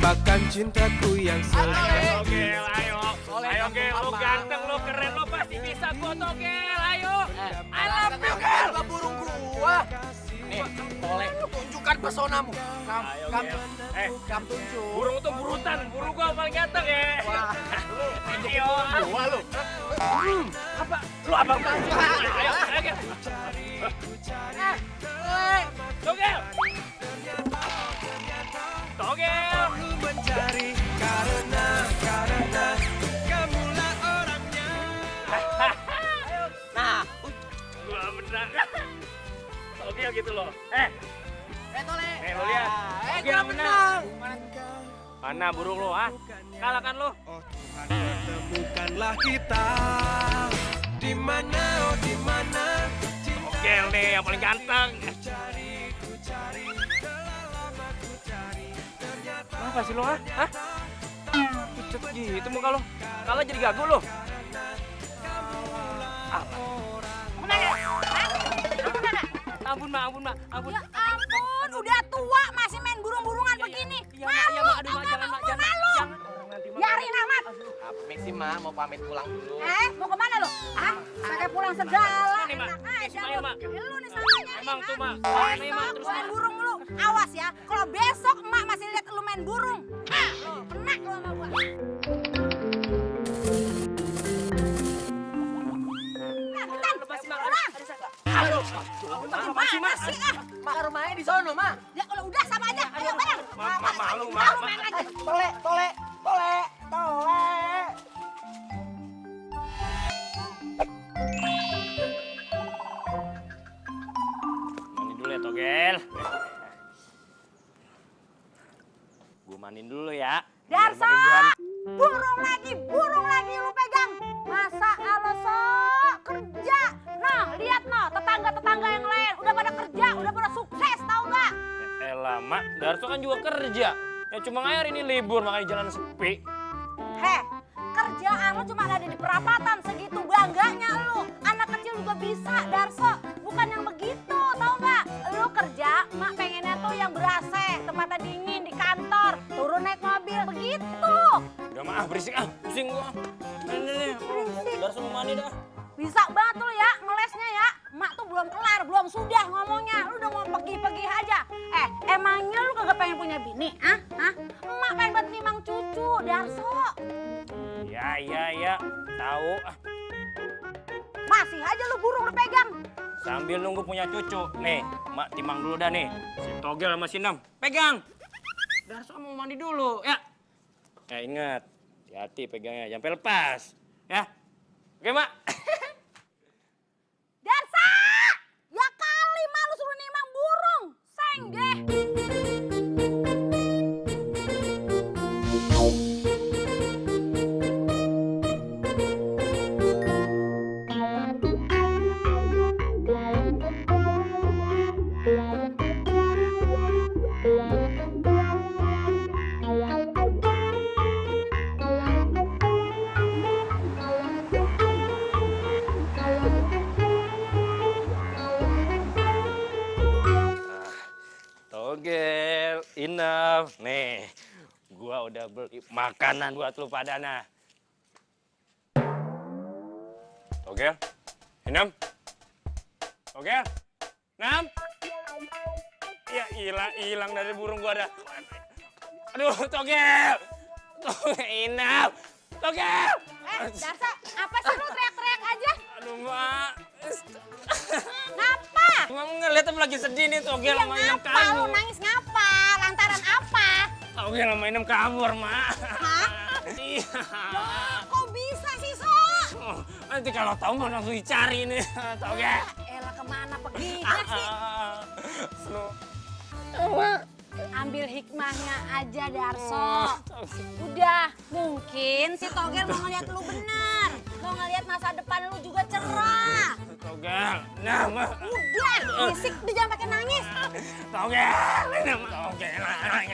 Lupakan cintaku yang sejati. Togel, ayo. Ayo, Gel. Lu ganteng, lu keren, lu pasti bisa gua, Togel. Ayo. I love you, Gel. Burung gua. Nih, boleh tunjukkan pesonamu. Kam tunjuk. Burung tuh burutan, burung gua paling ganteng ya. Wah, Ayo. gua lu. Apa? Lu apa? Ayo, Gel. Togel. Togel. Lu mencari karena kamulah orangnya. Nah, Gua beneran. Togel gitu loh. Tole. Lu lihat. Togel menang. Mana burung lu, ah? Kalahkan lu. Oh Tuhan, pertemukanlah kita. Di mana, oh di mana? Togel nih yang paling ganteng. Ku cari, telah lama ku cari. Ternyata Apa sih lo, ah? Hah? Pucet gitu muka lo. Kalah jadi gagu lo. Ampun, Ma. Ampun. Ya ampun, udah tua masih main burung-burungan begini. Malu, Aduh, Ma, jangan, Ma. malu. Biarin amat. Miksi Ma mau pamit pulang dulu. Mau kemana lu? Ah, pakai pulang segala. Ini, Ma. Enak aja Ayo, lu. Ma. Lu nih samanya. Emang tuh, Ma. Nih, Ma, Besok terus, main Ma. burung lu. Awas ya, kalau besok emak masih lihat lu main burung. Kena lu sama gua. Makasih, Mas. Ma, rumahnya di sono, Ma. Ya kalau udah sama aja. Ayo bareng. Malu, Ma. Mau main lagi. Tole. Mandi dulu ya, Togel. Gua mandiin dulu ya. Biar Darso, makin ganteng. burung lagi lu pegang. Masa alo sok kerja. Nah, lihat no, tetangga yang lain udah pada kerja, udah pada sukses, tahu nggak? Elah, Mak. Darso kan juga kerja. Ya cuma hari ini libur, makanya jalan sepi. Heh, kerjaan lu cuma ada di perapatan, segitu bangganya lu. Anak kecil juga bisa, Darso. Bukan yang begitu, tahu nggak? Lu kerja, mak pengennya tuh yang ber-AC, tempatnya dingin di kantor, turun naik mobil, begitu. Udah, maaf berisik pusing gua. Nih. Berisik. Darso mau mandi dah. Bisa banget lu ya, ngelesnya ya. Mak tuh belum kelar, belum sudah ngomongnya. Lu udah mau pergi-pergi aja. Emangnya lu kagak pengen punya bini, ah? Emak pengen buat nimang cucu, Darso. Ya. Tahu. Masih aja lu burung lu pegang. Sambil nunggu punya cucu. Nih, Mak timang dulu dah nih. Si Togel sama si Nem. Pegang. Darso mau mandi dulu, ya. Ya ingat, hati-hati pegangnya, jangan sampai lepas. Ya. Oke, Mak. Darsa! Ya kali malu suruh nimang burung. Seng deh. Togel, enough. Nih, gua udah beli makanan buat lu pada nah. Togel, Inem. Togel, Nam. Ya hilang dari burung gua dah. Aduh, Togel. Inem. Togel. Darsa, apa sih lu teriak-teriak aja? Aduh, Mak. Ngapa? Cuma ngeliat tapi lagi sedih nih, Togel Iya sama Inem ngapa? Lu kabur. nangis ngapa? Lantaran apa? Togel sama Inem kabur, Mak. Hah? Iya. Wah, kok bisa sih, So? Oh, nanti kalau tahu mah langsung dicari nih, Togel. Elah kemana perginya sih? Slow. Ambil hikmahnya aja, Darso. Udah, mungkin si Togel mau ngeliat lu benar. Mau ngeliat masa depan lu juga cerah. Togel, nama. Udah, berisik, udah jangan pakai nangis. Togel,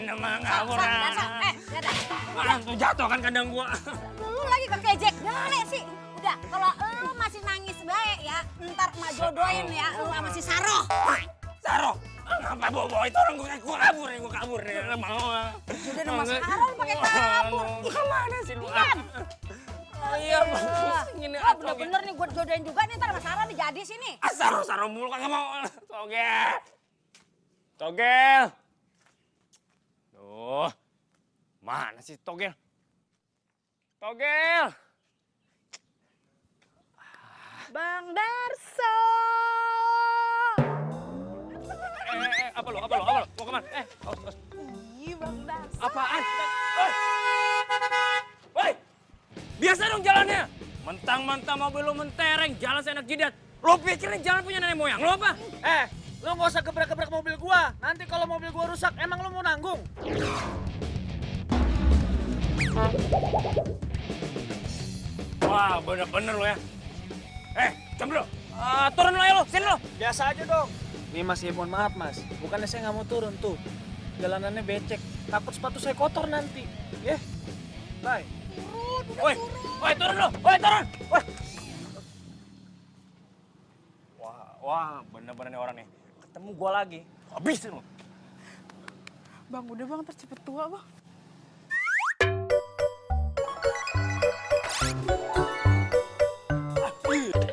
nama kabur. Darso, lihat dah. Tuh jatuh kan kandang gua. Lu lagi kekejek gale sih. Udah, kalau lu masih nangis baik ya, ntar emak jodohin ya lu sama si Saroh. Saroh, Ngapa bawa itu orang gue kabur nih. Mau. Udah nama sekarang pakai kabur. Kemana sih lu? Iya, ini Oh bener-bener nih gue jodohin juga nih ntar sama Sarah nih jadi sini. Saro mulu kagak mau. Togel. Tuh. Mana sih Togel? Bang Darso. Apa lo? Mau kemana? Awas. Ih Bang Darso. Apaan? Woi! Biasa dong jalannya. Mentang-mentang mobil lo mentereng, jalan seenak jidat. Lo pikirin jalan punya nenek moyang lo apa? Lo nggak usah gebrak-gebrak mobil gua. Nanti kalau mobil gua rusak, emang lo mau nanggung? Wah, bener-bener lo ya. Coba lo. Turun lo ya lo, sini lo. Biasa aja dong. Nih mas, mohon maaf mas. Bukannya saya nggak mau turun tuh. Jalanannya becek. Takut sepatu saya kotor nanti. Bye. Woi, turun lo. Woi, turun. Wah, bener-bener nih orang nih. Ketemu gua lagi. Habisin lo. Bang, udah bang, ntar cepet tua bang.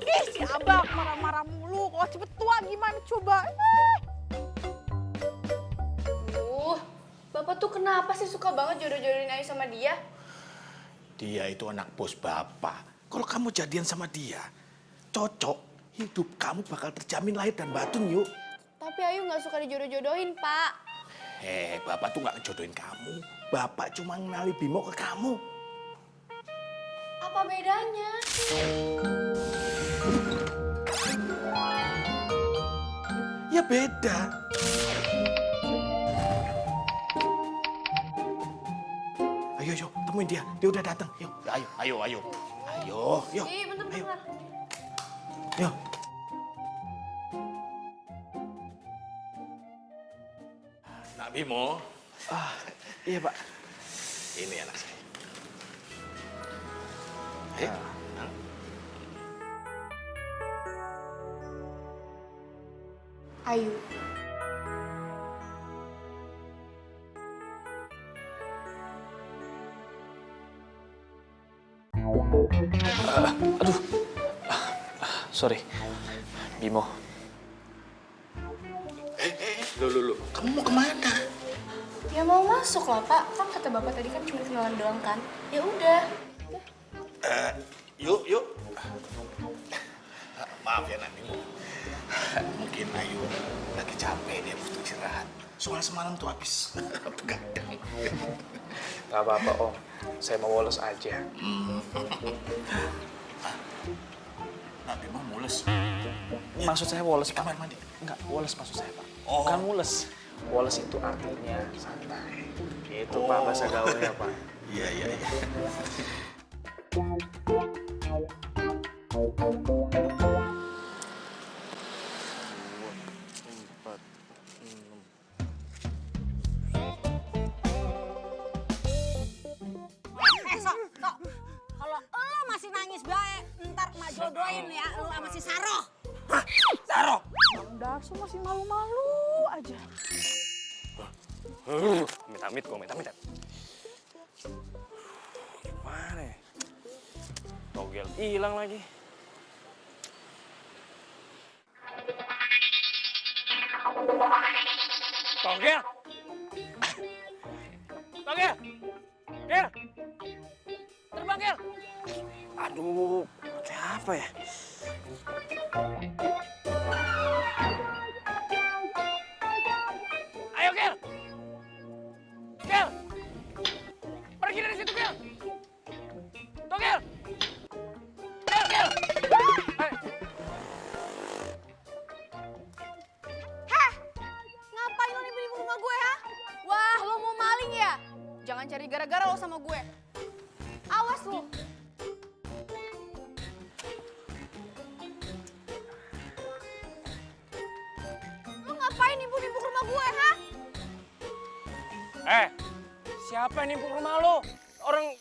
Ih, si abang marah-marah mulu. Kalau cepet tua gimana coba? Bapak tuh kenapa sih suka banget jodoh-jodohin Ayu sama dia? Dia itu anak bos bapak. Kalau kamu jadian sama dia, cocok. Hidup kamu bakal terjamin lahir dan batin, yuk. Tapi Ayu nggak suka dijodoh-jodohin, Pak. Bapak tuh nggak ngejodohin kamu. Bapak cuma ngenali Bimo ke kamu. Apa bedanya? Ya beda. Ayo, temuin dia. Dia udah datang. Yuk, ayo. Yuk. Ih, bentar. Yuk. Nak Bimo. Iya pak. Ini anak saya. Ayu. Sorry. Bimo. Lu. Kamu mau kemana? Ya mau masuk lah, Pak. Kan kata Bapak tadi kan cuma kenalan doang kan. Ya udah. Yuk. Maaf ya Nak Bimo. Mungkin Ayu lagi capek, dia butuh istirahat. Soal semalam tuh habis begadang. Gak apa-apa om. Saya mau bolos aja. Nak Bimo mules. Maksud saya woles, Pak. Kamar mandi. Enggak, woles maksud saya, Pak. Oh. Bukan mules. Woles itu artinya santai. Itu Pak, bahasa gaulnya, Pak. Iya. Sok. Kalau lo masih nangis baik, ntar mak jodohin ya lo sama si Saroh. Saro. Bang Darso masih malu-malu aja. Amit-amit. Gimana ya? Togel hilang lagi. Togel. Terbang, Gel. Aduh, pakai apa ya? Ayo, Gel. Pergi dari situ, Gel. Togel. Gel. Ngapain lo nipu rumah gue, ha? Wah, lo mau maling ya? Jangan cari gara-gara lo sama gue. Awas lo. Lo ngapain nipu-nipu rumah gue, ha? Siapa yang nipu rumah lo? Orang...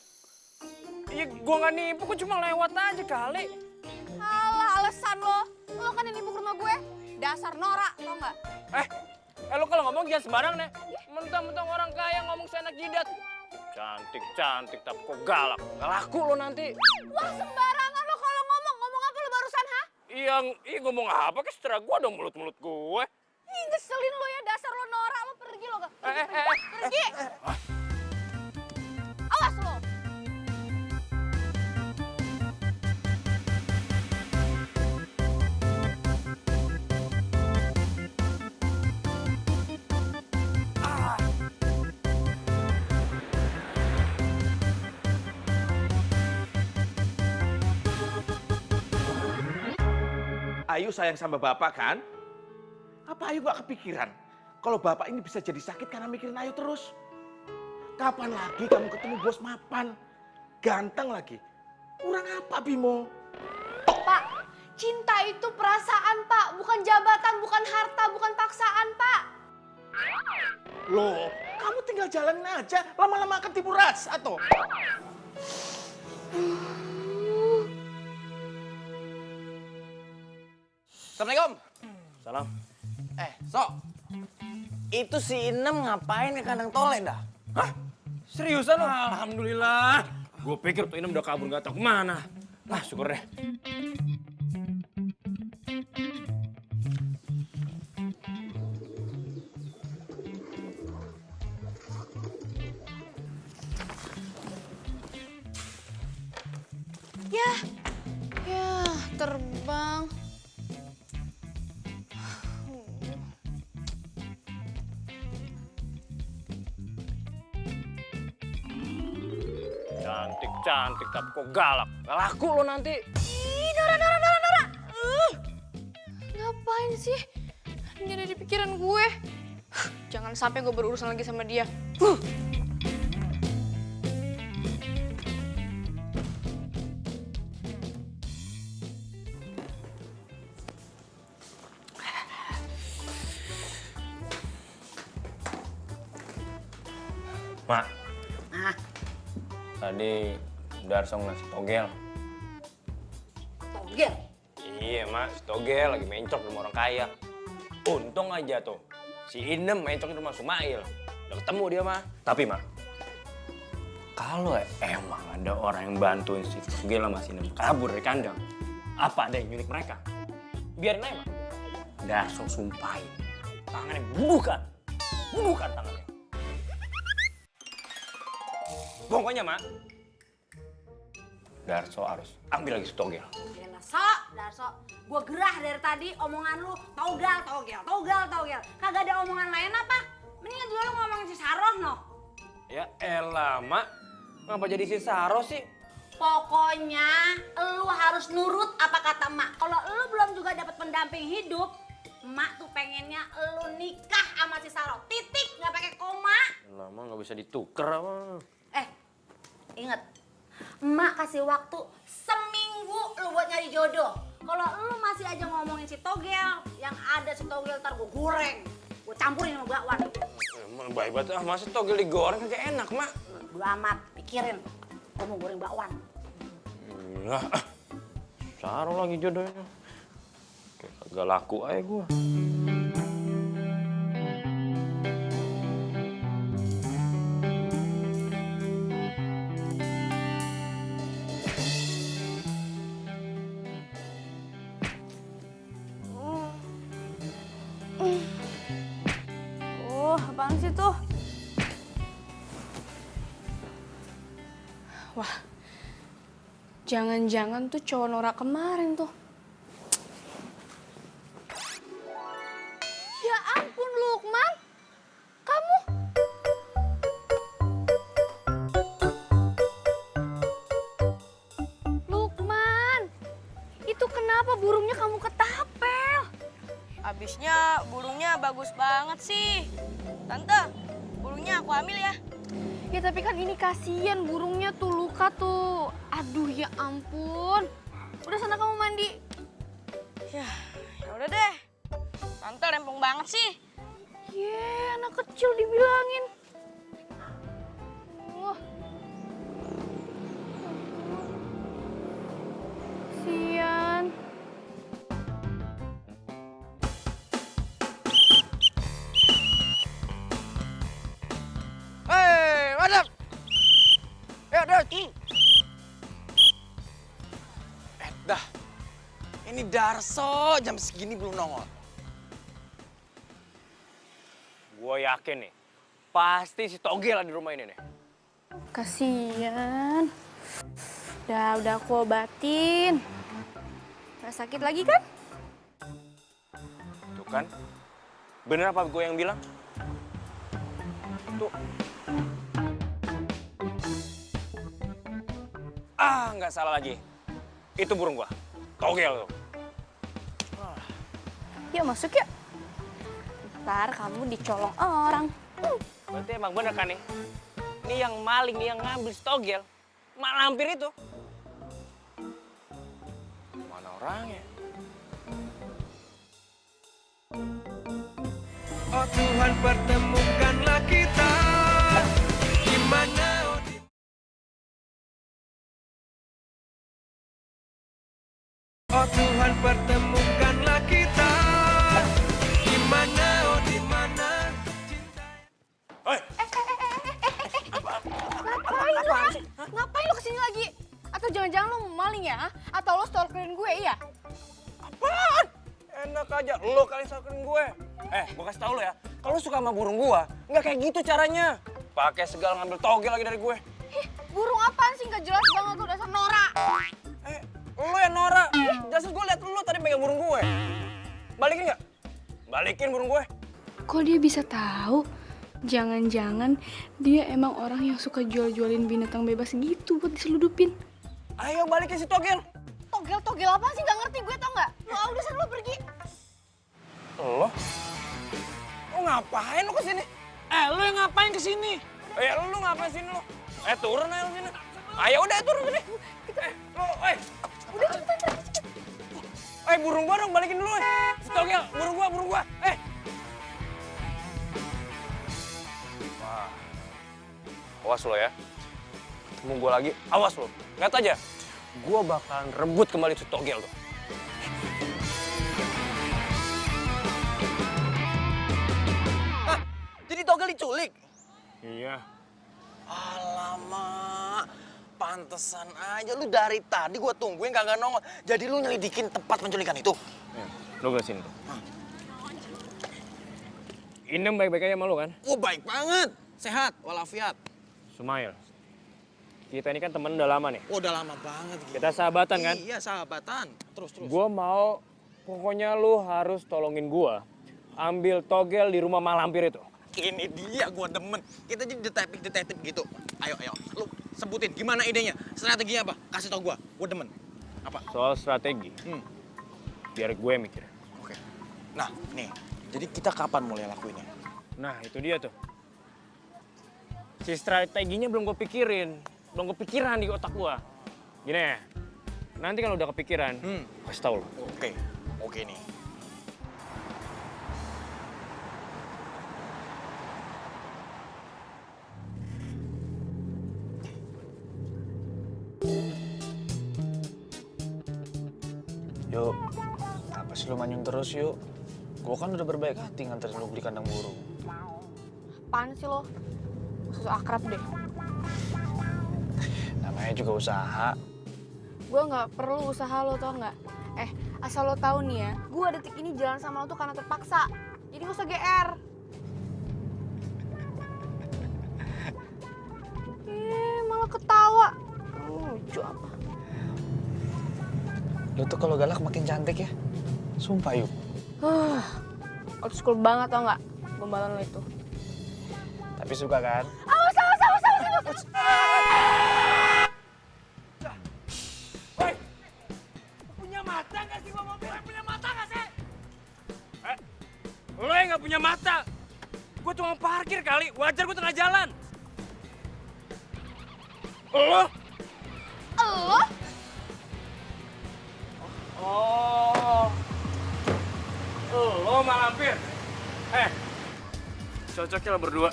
Iya, gua nggak nipu, gua cuma lewat aja kali. Alah, alasan lo. Lo kan yang nipu rumah gue. Dasar norak, tau nggak? Lo kalau ngomong jangan sembarang deh. Mentang-mentang orang kaya ngomong seenak jidat. Cantik tapi kok galak. Gak laku lo nanti. Wah sembarangan lo kalau ngomong. Ngomong apa lo barusan, ha? Iya ngomong apa? Kesetera gue dong mulut-mulut gue. Ih, ngeselin lo ya, dasar lo norak. Lo pergi lo. Pergi. Awas lo. Ayu sayang sama bapak kan? Apa Ayu gak kepikiran kalau bapak ini bisa jadi sakit karena mikirin Ayu terus? Kapan lagi kamu ketemu bos mapan? Ganteng lagi. Kurang apa Bimo? Pak, cinta itu perasaan, Pak. Bukan jabatan, bukan harta, bukan paksaan, Pak. Loh, kamu tinggal jalanin aja. Lama-lama akan tipu rasa toh. Assalamualaikum. Salam. Sok. Itu si Inem ngapain ke kandang tole dah? Hah? Seriusan? Alhamdulillah. Gue pikir tuh Inem udah kabur gak tau kemana. Nah syukur deh. Ya, terbang. Cantik tapi kok galak. Gak laku lo nanti. Ih, Nora. Ngapain sih? Ini ada di pikiran gue. Jangan sampai gue berurusan lagi sama dia. Mak. Tadi Darso ngasih togel. Togel. Iya Mak, si togel lagi mencok di rumah orang kaya. Untung aja tuh, si Inem mencok di rumah Sumail. Udah ketemu dia Mak. Tapi Mak, kalau emang ada orang yang bantuin si togel sama si Inem kabur dari kandang, apa ada yang nyulik mereka? Biarin aja Mak. Darso sumpahin, tangannya budukan tangannya. Pokoknya Mak, Darso harus ambil lagi si togel. Darso, gue gerah dari tadi omongan lu togel. Kagak ada omongan lain apa? Mendingan juga lu ngomongin si Saroh, no. Ya elah Mak, ngapa jadi si Saro sih? Pokoknya lu harus nurut apa kata emak. Kalau lu belum juga dapat pendamping hidup, emak tuh pengennya lu nikah sama si Saroh. Titik, nggak pakai koma. Lama nggak bisa dituker apa? Ingat, emak kasih waktu seminggu lu buat nyari jodoh. Kalau lu masih aja ngomongin si togel, yang ada si togel ntar gue goreng. Gue campurin sama bakwan. Emang baik banget, masa togel digoreng kagak enak Mak? Bodo amat, pikirin. Gue mau goreng bakwan. Iya, Saro lagi jodohnya. Kayak kagak laku aja gue. Apaan sih tuh? Wah, jangan-jangan tuh cowok Nora kemarin tuh. Ya ampun Lukman, kamu? Lukman, itu kenapa burungnya kamu ketapel? Abisnya burungnya bagus banget sih. Tante, burungnya aku ambil ya. Ya tapi kan ini kasihan burungnya tuh luka tuh. Aduh ya ampun. Udah sana kamu mandi. Ya udah deh. Tante rempong banget sih. Anak kecil dibilangin. Kasian. dah. Dah. Ini Darso jam segini belum nongol. Gue yakin nih, pasti si Togel ada di rumah ini nih. Kasian. Udah aku obatin. Gak sakit lagi kan? Tuh kan, bener apa gue yang bilang? Tuh. Ah, nggak salah lagi. Itu burung gua, Togel tuh. Yuk masuk yuk. Ntar kamu dicolong orang. Berarti emang bener kan nih? Ini yang maling, nih yang ngambil si Togel. Mak lampir itu. Mana orangnya? Oh Tuhan pertemukanlah kita di mana oh Tuhan pertemukanlah kita di mana oh di mana cinta. Hei, Ngapain lu, ah? Ngapain lu kesini lagi? Atau jangan-jangan lu mau maling ya? Atau lu stalkerin gue, iya? apaan? Enak aja, lo kali stalkerin gue. Gue kasih tau lo ya, kalau lu suka sama burung gua, nggak kayak gitu caranya. Pakai segala ngambil Togel lagi dari gue. Ih, burung apaan sih? Nggak jelas banget lu, dasar norak. Lu yang norak. Jasad gue liat lu tadi pegang burung gue. Balikin nggak? Balikin burung gue. Kok dia bisa tahu? Jangan-jangan dia emang orang yang suka jual-jualin binatang bebas gitu buat diseludupin. Ayo balikin si Togel. Togel apa sih? Nggak ngerti gue, tau nggak? Lu udah sana, lu pergi. Lo? Lo ngapain lu kesini? Lu yang ngapain kesini? Lu ngapain sini lo? Turun aja lu sini. Ayo udah turun sini. Udah cepetan. Burung gua dong, balikin dulu. Si Togel, burung gua. Wah. Awas lo ya. Ketemu gua lagi, awas lo. Lihat aja. Gua bakalan rebut kembali si Togel tuh. Jadi Togel diculik? Iya. Alamak, pantesan aja lu dari tadi gua tungguin kagak nongol. Jadi lu nyelidikin tempat penculikan itu? Lo ke sini tuh. Inem baik-baik aja sama lo kan? Oh baik banget, sehat walafiat. Sumail. Kita ini kan temen udah lama nih. Oh udah lama banget. Kita sahabatan kan? Iya sahabatan, terus. Gua mau, pokoknya lu harus tolongin gua ambil Togel di rumah Mak Lampir itu. Ini dia gua demen. Kita jadi detektif gitu. Ayo, lu sebutin gimana idenya, strateginya apa? Kasih tau gua demen. Apa? Soal strategi, biar gue mikir. Oke. Nah, nih, jadi kita kapan mulai lakuinnya? Nah, itu dia tuh. Si strateginya belum gue pikirin. Belum kepikiran di otak gue. Gini ya, nanti kalau udah kepikiran, kasih tau lo. Oke nih. Yuk, apa sih lu manyun terus yuk? Gua kan udah berbaik hati nganterin lu beli kandang burung. Apaan sih lo? Susah akrab deh. Namanya juga usaha. Gue nggak perlu usaha lo, tau nggak? Asal lo tahu nih ya, gue detik ini jalan sama lo tuh karena terpaksa. Jadi gak usah GR. Malah ketawa. Lucu apa? Lu tuh kalau galak makin cantik ya. Sumpah yuk. Old school banget tau nggak? Gombalan lo itu. Tapi suka kan? Awas. Woi, punya mata nggak sih? Gua mau bilang punya mata nggak sih? Lo yang nggak punya mata. Gue cuma parkir kali, wajar gue tengah jalan. Lo? Lo Mak Lampir. Cocoknya lo berdua.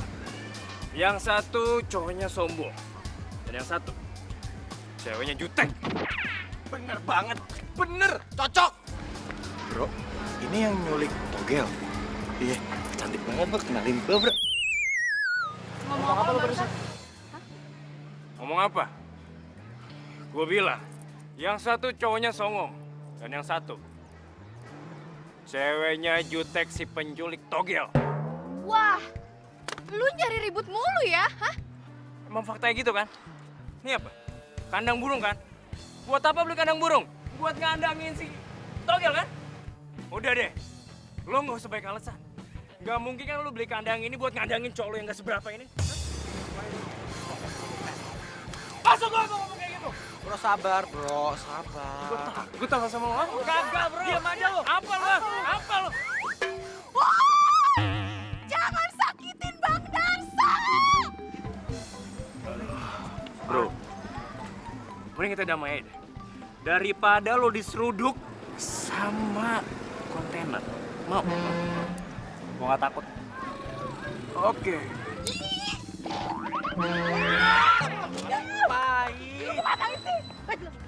Yang satu cowoknya sombong. Dan yang satu ceweknya jutek. Bener banget, bener, cocok. Bro, ini yang nyulik Togel. Iya, cantik banget bro, kenalin gue bro. Ngomong apa lo barusan? Ngomong apa? Gue bilang, yang satu cowoknya songong, dan yang satu ceweknya jutek si penculik togel. Wah, lu nyari ribut mulu ya, hah? Emang faktanya gitu kan? Ini apa? Kandang burung kan? Buat apa beli kandang burung? Buat ngandangin si togel kan? Udah deh, lo nggak usah banyak alasan. Gak mungkin kan lo beli kandang ini buat ngandangin cowok lo yang gak seberapa ini. Masuk gua ngomong kayak gitu. Bro sabar, bro, sabar. Gue takut sama lo. Kagak bro. Diam aja lo. Apa lo? Apa lo? Jangan sakitin Bang Darso. Bro, mending kita damai aja deh. Daripada lo diseruduk sama kontainer. Mau? Gue gak takut. Oke. Ngapain sih?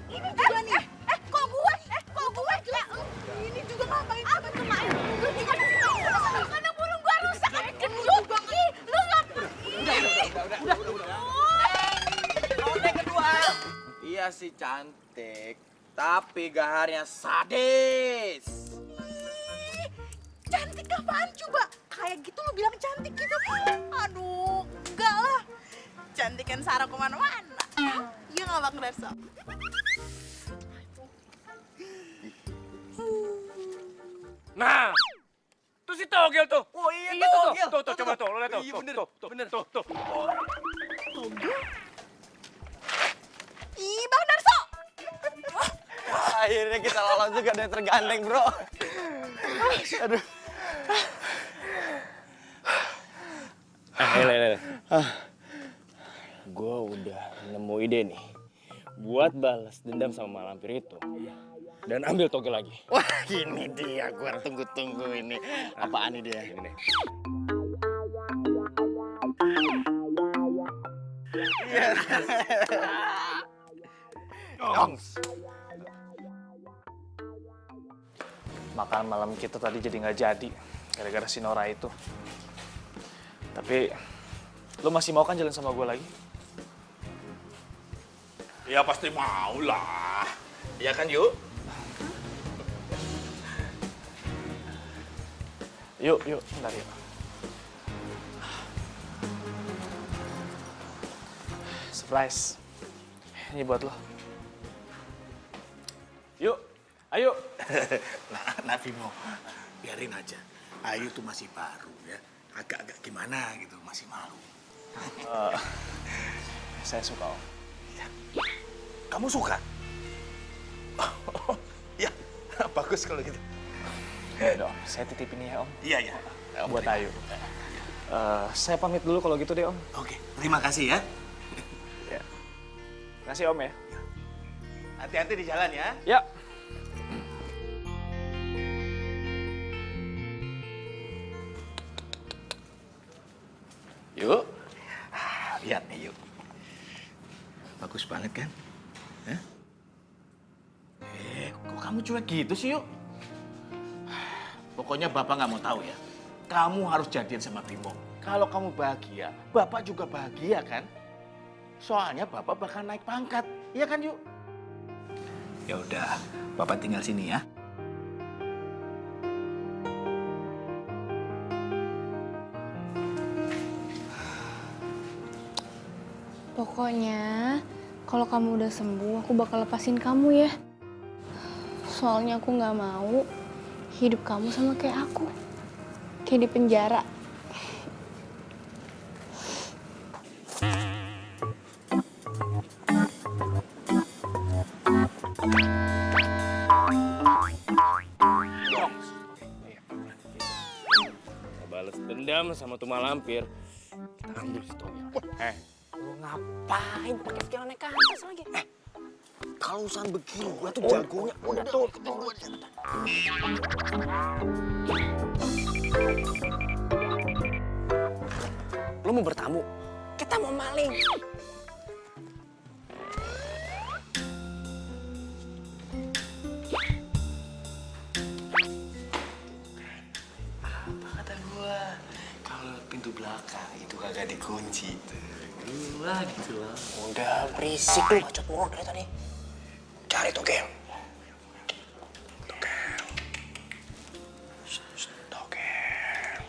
Ini juga nih. Kok gue? Ini juga ngapain? Apa tuh, Mak? Lu juga kandang burung gua rusak. Gendut. Lu ngapain? Ronde kedua. Iya sih cantik, tapi gaharnya sadis. Cantik apaan coba? Kayak gitu lu bilang cantik gitu. Aduh, enggak lah. Cantikan Sarah kemana-mana. Iya nggak Bang Darso? Nah, tuh si togel tuh. Oh iya, Tuh, coba tuh, lo lihat tuh. Iya bener, bener. Tuh. Ih, Bang Darso. Akhirnya kita lolos juga dan tergandeng, bro. Aduh. Gue udah nemu ide nih buat balas dendam sama malampir itu dan ambil togel lagi. Wah, ini dia. Gua tunggu-tunggu ini. Apaan ini dia? Ini nih. Makan malam kita tadi jadi nggak jadi gara-gara si Nora itu. Tapi lo masih mau kan jalan sama gue lagi? Ya pasti mau lah. Ya kan, Yuk? Yuk, bentar yuk. Surprise. Ini buat lo. Yuk, ayo. Nah, Vimo, biarin aja. Ayu tuh masih baru ya. Agak-agak gimana gitu, masih malu. Saya suka, Om. Kamu suka? Ya, bagus kalau gitu. Ya udah, Om. Saya titipin ya, Om. Iya. Buat Ayu. Saya pamit dulu kalau gitu deh, Om. Oke, terima kasih ya. Ya. Terima kasih, Om ya. Hati-hati di jalan ya. Ya. Yuk. Lihat nih, Yuk. Bagus banget kan? Hah? Kok kamu cuek gitu sih, Yuk? Pokoknya Bapak nggak mau tahu ya. Kamu harus jadian sama Bimo. Kalau kamu bahagia, Bapak juga bahagia kan? Soalnya Bapak bakal naik pangkat. Iya kan, Yuk? Ya udah, Bapak tinggal sini ya. Pokoknya, kalau kamu udah sembuh, aku bakal lepasin kamu ya. Soalnya aku nggak mau hidup kamu sama kayak aku. Kayak di penjara. Balas dendam sama tuh malampir. Kita ambil si togel. Lu ngapain pakai skill naik ke atas lagi? Kalau urusan begini, gua tuh jagonya. Udah tuh, ketemu aja. Lu mau bertamu? Kita mau maling. Apa kata gua? Kalau pintu belakang itu kagak dikunci tuh. gitu loh. Udah berisik lu, bacot mulu dari tadi. Cari togel. Togel. Togel.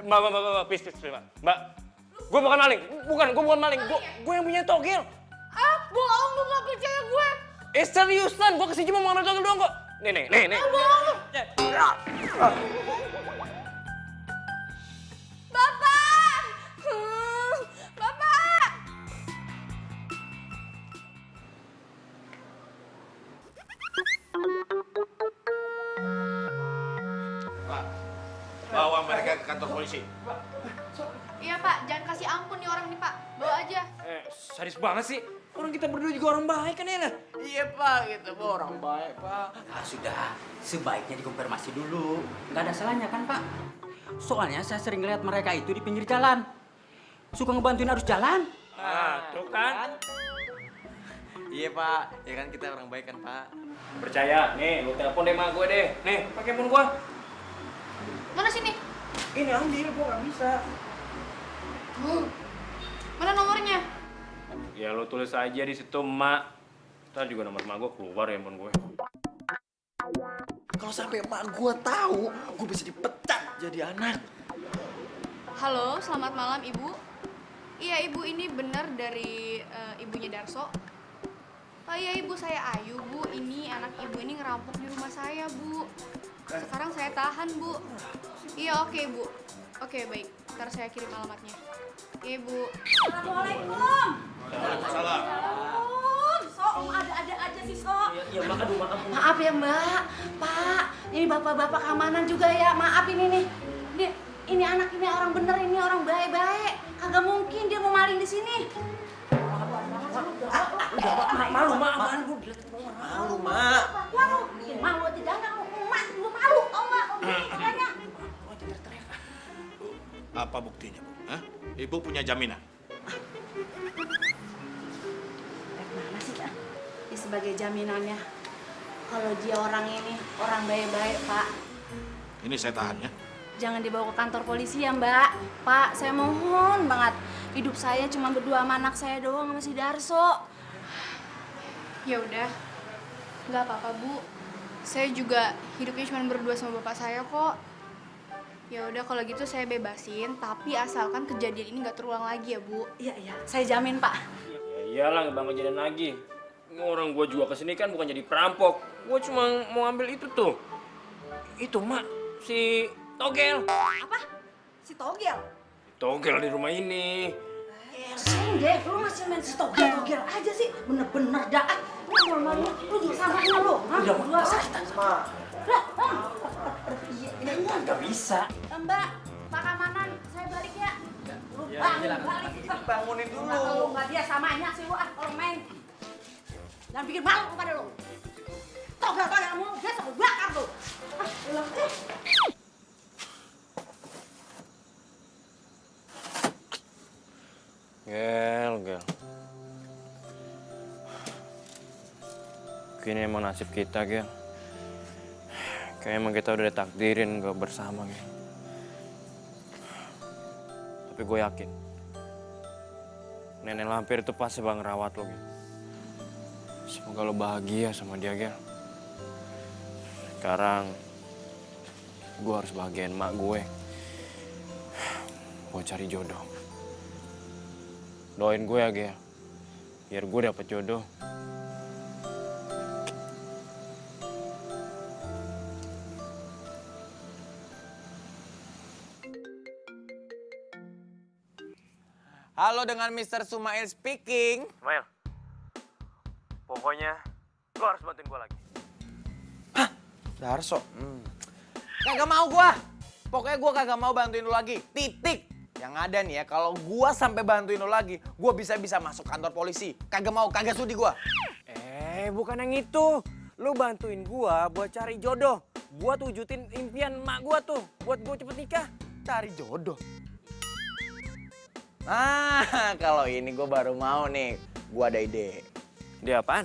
Mbak, please, Mbak. Gue bukan maling, gue bukan maling, gue yang punya togel. Ah, bohong lu gak percaya gue. Seriusan, gue kesini cuma mau ngambil togel doang kok. Nih. Bohong lu. Bapak! Bapak! Pak, bawa mereka ke kantor polisi. Iya Pak, jangan kasih ampun nih orang nih Pak. Bawa aja. Sadis banget sih. Orang kita berdua juga orang baik kan ya? Iya Pak, kita orang baik Pak. Nah, sudah, sebaiknya dikonfirmasi dulu. Nggak ada salahnya kan Pak? Soalnya saya sering lihat mereka itu di pinggir jalan. Suka ngebantuin arus jalan. Nah, tuh kan. Iya Pak, ya kan kita orang baik kan Pak. Percaya, nih lu telepon deh sama gue deh. Nih, pakai phone gue. Mana sini? Ini ambil, gue nggak bisa. Mana nomornya? Ya lu tulis aja di situ, Mak. Ntar juga nomor emak gue keluar ya handphone gue. Kalau sampai emak gue tahu, gue bisa dipecat jadi anak. Halo, selamat malam Ibu. Iya Ibu, ini benar dari ibunya Darso. Oh iya Ibu, saya Ayu Bu. Ini anak Ibu ini ngerampok di rumah saya Bu. Sekarang saya tahan Bu. Iya oke Bu. Oke baik, ntar saya kirim alamatnya. Iya Bu. Assalamualaikum. Waalaikumsalam. Sok, ada-ada aja sih Sok. Iya, makan. Maaf ya Mbak, Pak. Ini bapak-bapak keamanan juga ya. Maaf ini nih. Ini anak ini orang bener, ini orang baik-baik. Kagak mungkin dia mau maling di sini. Malu, Mak. Apaan gue dilihat Malu, Mak. Waduh, malu tidak enggak emak lu malu, tau enggak? Makanya. Apa buktinya, Bu? Hah? Ibu punya jaminan? Mana sih, Pak? Ini sebagai jaminannya. Kalau dia orang ini, orang baik-baik, Pak. Ini saya tahan ya. Jangan dibawa ke kantor polisi ya, Mbak. Pak, saya mohon banget. Hidup saya cuma berdua sama anak saya doang sama si Darso. Ya udah, nggak apa-apa Bu. Saya juga hidupnya cuma berdua sama bapak saya kok. Ya udah kalau gitu saya bebasin, tapi asalkan kejadian ini nggak terulang lagi ya Bu. Iya, saya jamin Pak. Ya iyalah, nggak bakal kejadian lagi. Orang gue juga kesini kan bukan jadi perampok. Gue cuma mau ambil itu tuh. Itu Mak, si Togel. Apa? Si Togel? Togel di rumah ini. Deh, lu masih main si Togel aja sih. Bener-bener dah. Lu juga sama lu. Udah, Mak. Lah, Gak bisa. Mbak, Pak Kamanan, saya balik ya. Lu balik. Bangunin dulu. Kalau nggak dia samanya sih lu kalau main. Jangan bikin malu kepada lu. Togel mulu, dia sampai bakar tuh. Gel. Kini emang nasib kita, Gel. Kayak emang kita udah ditakdirin gak bersama, Gel. Tapi gue yakin, nenek lampir itu pasti bakal ngerawat lo, Gel. Semoga lo bahagia sama dia, Gel. Sekarang, gue harus bahagiain emak gue. Buat cari jodoh. Doain gue ya, Gel. Biar gue dapet jodoh. Halo, dengan Mr. Sumail speaking. Sumail, pokoknya lo harus bantuin gue lagi. Darso. Kagak mau gua. Pokoknya gua kagak mau bantuin lu lagi. Titik. Yang ada nih ya, kalau gua sampai bantuin lu lagi, gua bisa-bisa masuk kantor polisi. Kagak mau, kagak sudi gua. Bukan yang itu. Lu bantuin gua buat cari jodoh. Buat wujudin impian emak gua tuh. Buat gua cepet nikah. Cari jodoh. Kalau ini gue baru mau nih. Gue ada ide. Dia apaan?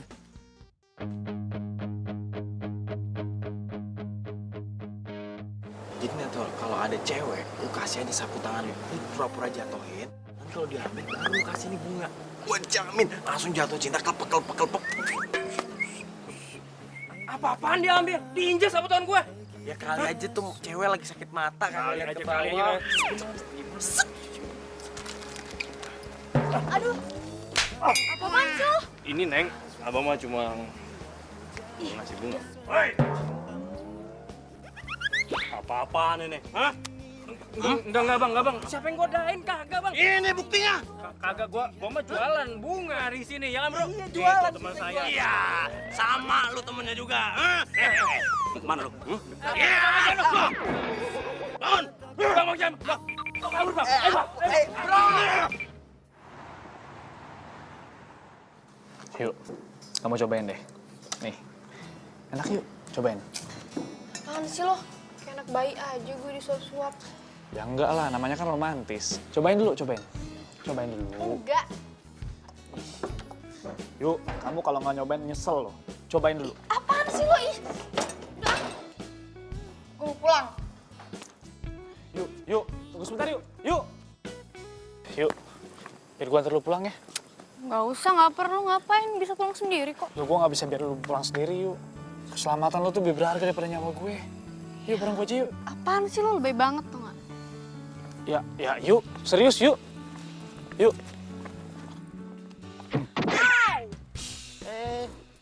Jadi Nato, kalau ada cewek, lu kasih aja sapu tangan lu pura-pura jatuhin. Nanti kalau diambil, baru lu kasih nih bunga. Gua jamin langsung jatuh cinta kelepek. Apa-apaan dia ambil? Diinjak sapu tangan gue. Ya kali aja tuh cewek lagi sakit mata kan lihat ke Kali bawah. Aduh. Apaan sih lo? Ini Neng, abang mah cuma ngasih bunga. Hei! Apa-apaan ini? Hah? Enggak bang. Siapa yang godain? Kagak bang. Ini buktinya. Kagak gua mah jualan bunga di sini ya kan bro? Iya, jualan. Itu teman saya. Iya, sama lu temennya juga. Mana lu? Iya, Bangun! Bang jam. Kabur bang. Yuk, kamu cobain deh. Nih, enak yuk, cobain. Apaan sih lo? Kayak anak bayi aja gue disuap-suap. Ya enggak lah, namanya kan romantis. Cobain dulu, cobain. Cobain dulu. Enggak. Yuk, kamu kalau nggak nyobain nyesel loh. Cobain dulu. Apaan sih lo? Ih. Udah. Gue mau pulang. Yuk, tunggu sebentar yuk. Yuk, biar gua antar lu pulang ya. Nggak usah, nggak perlu. Ngapain? Bisa pulang sendiri kok. Yuk, gua nggak bisa biar lu pulang sendiri yuk. Keselamatan lu tuh lebih berharga daripada nyawa gue. Yuk, bareng gue aja yuk. Apaan sih lo? Lebih banget tuh nggak? Ya, yuk. Serius, yuk. Yuk.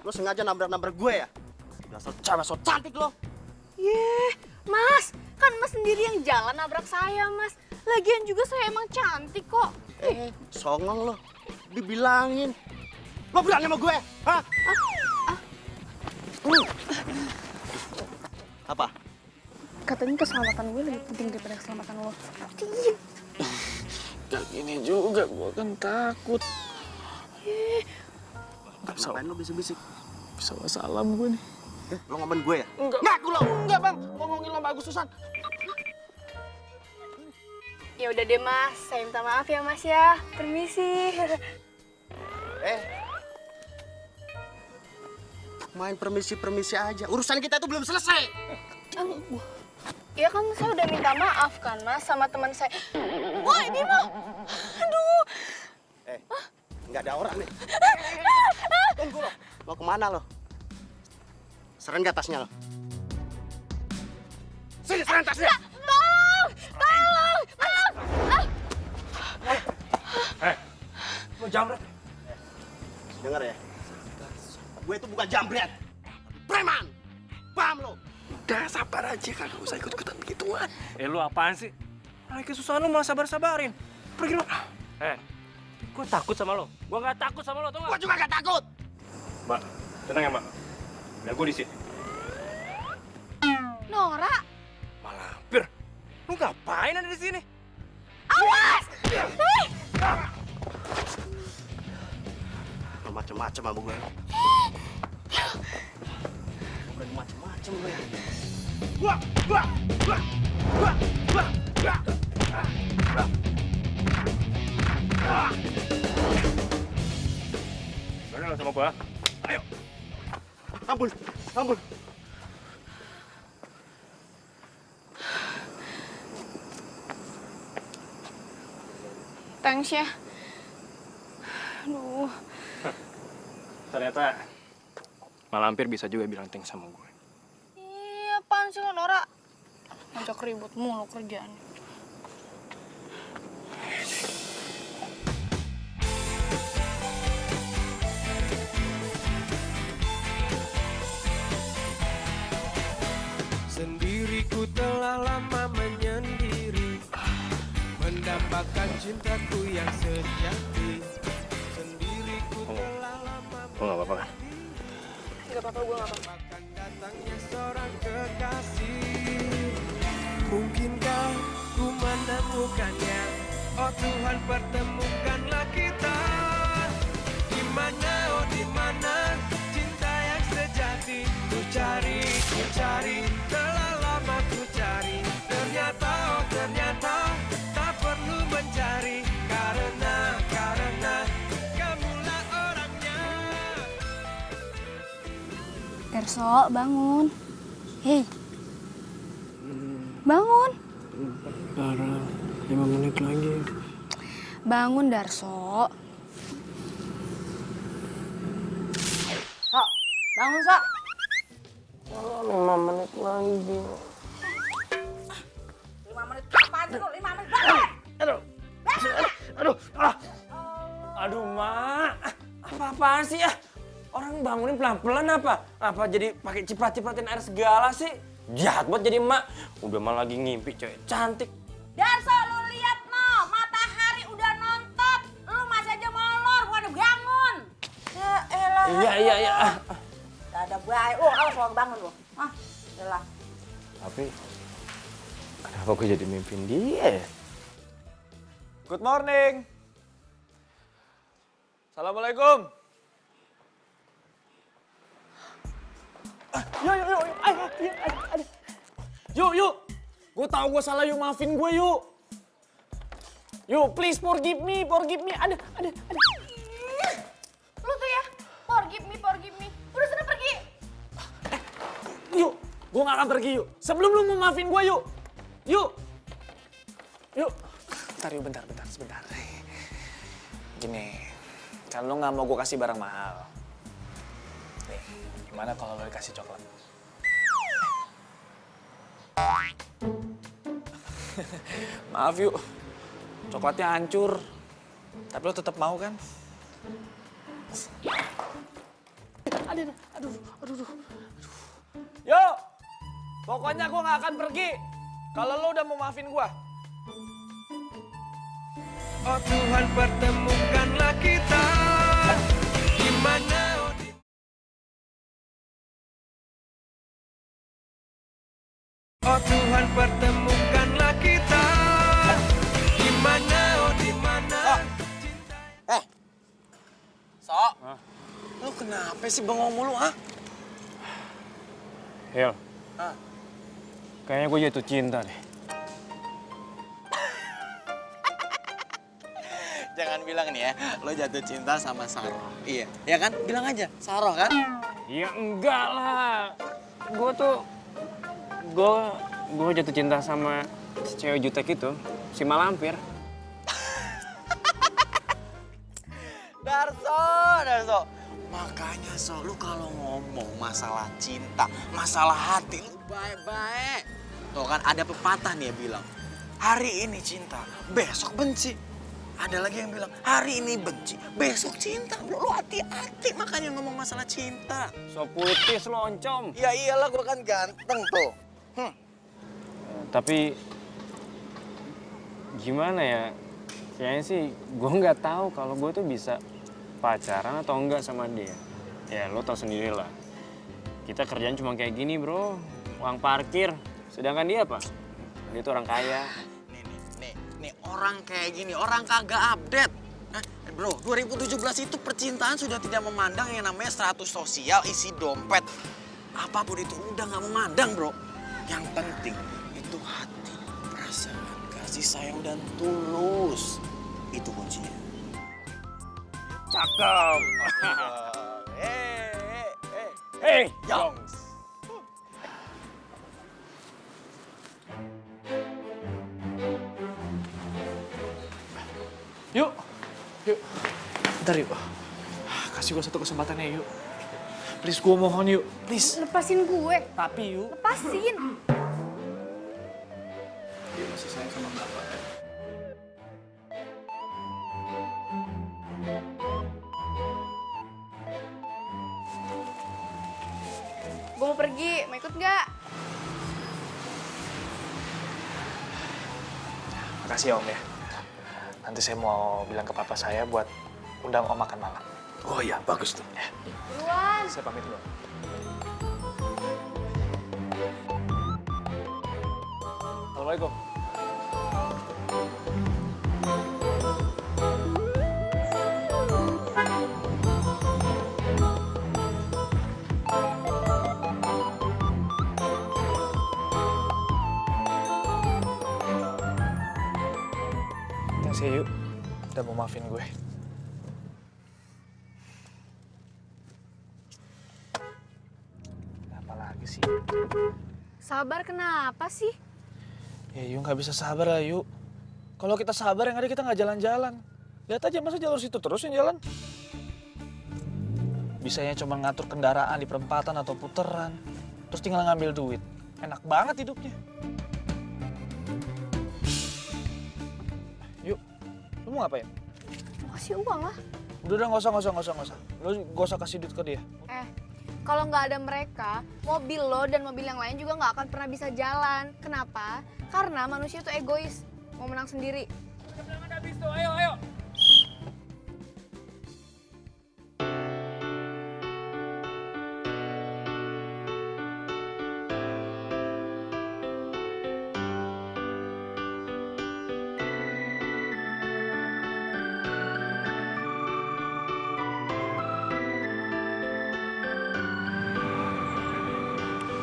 Lo sengaja nabrak-nabrak gue ya? Dasar cewek so cantik lo. Mas, kan mas sendiri yang jalan nabrak saya, mas. Lagian juga saya emang cantik kok. Songong lo. Dibilangin. Lo berani sama gue? Hah? Apa? Katanya keselamatan gue lebih penting daripada keselamatan lo. Gak gini juga, gue kan takut. Ngapain lo bisik-bisik? Bisa salam gue nih. Lo ngomongin gue ya? Enggak. Ngaku lo! Enggak, Bang. Ngomongin lomba Agustusan. Ya udah deh, mas. Saya minta maaf ya, mas ya. Permisi. Main permisi-permisi aja. Urusan kita itu belum selesai. Ya kan saya udah minta maaf kan, mas, sama teman saya. Woi, Bimo! Aduh! Nggak ada orang nih. Tunggu lo. Mau kemana lo? Seren gak tasnya lo? Sini, seren tasnya! Tolong! Tolong! Lo jamret. Dengar ya. Gue itu bukan jambret. Preman! Paham lo? Udah sabar aja, kagak usah ikut-ikutan begituan. Lu apaan sih? Lagi kesusahan lu malah sabar-sabarin. Pergi lu. Gue takut sama lo. Gue nggak takut sama lo, tau nggak? Gue juga gak takut! Mbak, tenang ya mbak. Biar gue di sini. Nora! Malampir. Lu ngapain ada di sini? Awas! Lo macem-macem sama gue. Bukan macem-macem lo ya. Berani lo sama gue? Ayo. Ampun, ampun. Thanks ya. Aduh. Ternyata Malampir bisa juga bilang thanks sama gue. Iya, apaan sih lo, Nora? Ngajak ribut mulu kerjaan. Sendiriku telah lama menyendiri, mendapatkan cintaku yang sejati. Sendiriku telah lama Lo nggak apa-apa kan? Gak apa-apa, gue gak apa-apa. akan datangnya seorang kekasih. Mungkinkah ku menemukannya? Oh Tuhan, pertemukanlah kita. Di mana, oh di mana cinta yang sejati? Ku cari, telah lama ku cari. Ternyata, oh ternyata tak perlu mencari, karena Darso, bangun. Hei. Bangun. Lara, 5 menit lagi. Bangun, Darso. Sok, bangun Sok. 5 menit lagi. 5 menit apaan sih lu? 5 menit bangun. Aduh, Mak. Apa-apaan sih ya? Orang bangunin pelan-pelan apa? Apa jadi pakai ciprat-cipratin air segala sih? Jahat banget jadi emak. Udah malah lagi ngimpi cewek cantik. Darso, lu lihat no, matahari udah nontot. Lu masih aja molor, gua udah bangun. Ya elah. Iya. Gak ada baik. Oh, awas lo bangun lo. Ah, udah. Tapi kenapa gue jadi mimpin dia? Good morning. Assalamualaikum. Yuk. Gue tahu gue salah, yuk maafin gue yuk. Yuk, please forgive me. Ada. Lu tuh ya, forgive me. Udah sana pergi. Yuk, gue gak akan pergi yuk. Sebelum lu mau maafin gue yuk. Yuk. Bentar, sebentar. Gini, kan lu gak mau gue kasih barang mahal. Nih, gimana kalau lu dikasih coklat? Maaf yuk, coklatnya hancur. Tapi lo tetap mau kan? Aduh. Yuk, pokoknya gue gak akan pergi kalau lo udah mau maafin gue. Oh Tuhan, pertemukanlah kita di mana Oh Tuhan, pertemukanlah kita di mana Sok. Lu kenapa sih bengong mulu, ha? Hil, kayaknya gue jatuh cinta deh. Jangan bilang nih ya, lo jatuh cinta sama Saroh. Iya, ya kan? Bilang aja, Saroh kan? Ya enggak lah. Gue jatuh cinta sama si cewek jutek itu, si Malampir. Darso. Makanya lu kalau ngomong masalah cinta, masalah hati, lu baik-baik. Tuh kan ada pepatah nih ya bilang, hari ini cinta, besok benci. Ada lagi yang bilang, hari ini benci, besok cinta. Lu hati-hati makanya ngomong masalah cinta. So puitis lo, Oncom. Ya iyalah, gue kan ganteng tuh. Tapi gimana ya? Kayaknya sih gue nggak tahu kalau gue tuh bisa pacaran atau enggak sama dia. Ya lo tau sendiri lah. Kita kerjaan cuma kayak gini bro, uang parkir. Sedangkan dia apa? Dia tuh orang kaya. Nih orang kayak gini, orang kagak update. Bro, 2017 itu percintaan sudah tidak memandang yang namanya status sosial, isi dompet. Apapun itu udah nggak memandang bro. Yang penting itu hati, perasaan, kasih sayang dan tulus. Itu kuncinya. Cakep. Hey, Jongs. Yuk. Bentar yuk. Kasih gue satu kesempatan ya yuk. Please, gue mohon yuk. Please. Lepasin gue. Tapi yuk. Lepasin. Dia masih sayang sama bapak. Gue mau pergi, mau ikut nggak? Makasih ya Om ya. Nanti saya mau bilang ke papa saya buat undang Om makan malam. Oh iya, bagus tuh. Ya. Buruan. Saya pamit dulu. Assalamualaikum. Thanks ya, Yuk. Udah mau maafin gue. ke sini. Sabar kenapa sih? Ya Yu nggak bisa sabar lah Yu. Kalau kita sabar yang ada kita nggak jalan-jalan. Lihat aja masa jalur situ terus yang jalan. Bisanya cuma ngatur kendaraan di perempatan atau puteran. Terus tinggal ngambil duit. Enak banget hidupnya. Yuk, lu mau ngapain? Kasih uang lah. Udah nggak usah. Lu nggak usah kasih duit ke dia. Kalau nggak ada mereka, mobil lo dan mobil yang lain juga nggak akan pernah bisa jalan. Kenapa? Karena manusia tuh egois, mau menang sendiri. Ayo.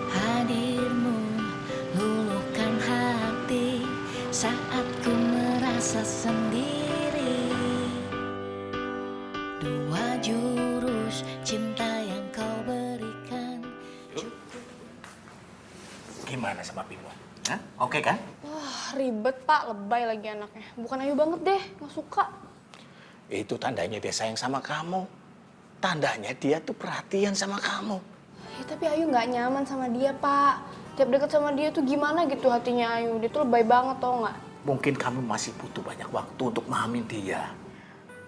Hadirmu luluhkan hati saat ku merasa sendiri. Dua jurus cinta yang kau berikan. Gimana sama Bimo? Hah? Oke kan? Wah, ribet Pak, lebay lagi anaknya. Bukan Ayu banget deh, nggak suka. Itu tandanya dia sayang sama kamu. Tandanya dia tuh perhatian sama kamu. Ya, tapi Ayu nggak nyaman sama dia, Pak. Tiap deket sama dia tuh gimana gitu hatinya Ayu. Dia tuh lebay banget, tau nggak? Mungkin kamu masih butuh banyak waktu untuk memahami dia.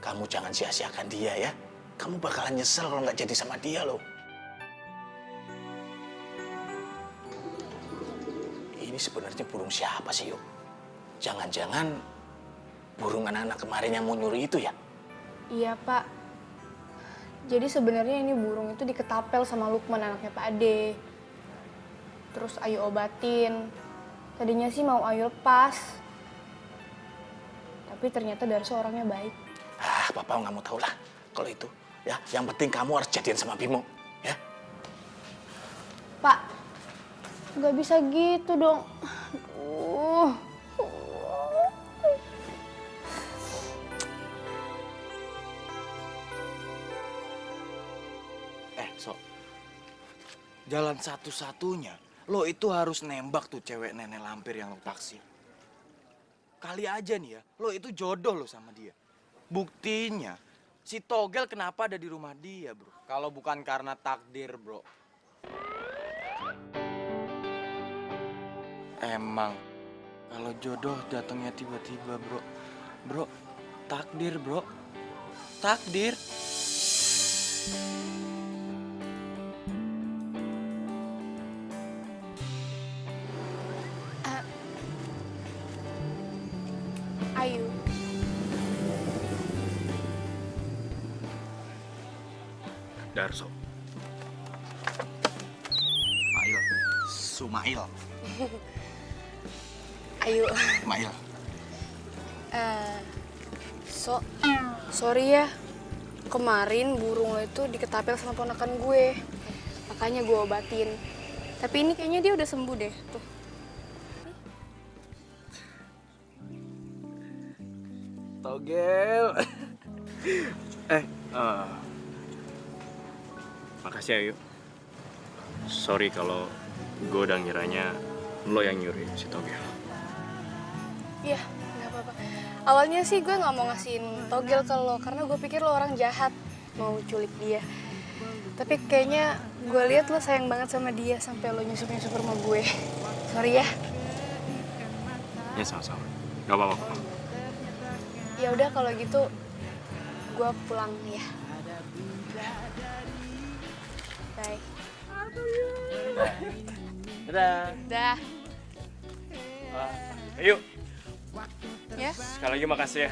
Kamu jangan sia-siakan dia ya. Kamu bakalan nyesel kalau nggak jadi sama dia loh. Ini sebenarnya burung siapa sih, Yuk? Jangan-jangan burung anak-anak kemarin yang mau nyuri itu ya? Iya, Pak. Jadi sebenarnya ini burung itu diketapel sama Lukman, anaknya Pak Ade. Terus Ayu obatin. Tadinya sih mau Ayu lepas. Tapi ternyata Darso orangnya baik. Papa nggak mau tahu lah kalau itu. Ya, yang penting kamu harus jadian sama Bimo, ya. Pak, nggak bisa gitu dong. Aduh. So, jalan satu-satunya, lo itu harus nembak tuh cewek nenek lampir yang lo taksir. Kali aja nih ya, lo itu jodoh lo sama dia. Buktinya, si Togel kenapa ada di rumah dia, bro? Kalau bukan karena takdir, bro. Emang, kalau jodoh datangnya tiba-tiba, bro. Bro, takdir, bro. Takdir. Ayu. Darso. Mail. Sumail. Ayu. Mail. Sorry ya. Kemarin burung lo itu diketapel sama ponakan gue. Makanya gue obatin. Tapi ini kayaknya dia udah sembuh deh. Tuh. Togel. Makasih ya, Yu. Sorry kalau gue udah ngiranya lo yang nyuri si Togel. Iya, nggak apa-apa. Awalnya sih gue nggak mau ngasihin Togel ke lo karena gue pikir lo orang jahat mau culik dia. Tapi kayaknya gue lihat lo sayang banget sama dia sampai lo nyusup-nyusup rumah gue. Sorry ya. Ya sama-sama. Gak apa-apa. Ya udah kalau gitu gue pulang ya. Bye. Dadah. Dah. Ayo. Ya. Sekali lagi makasih ya.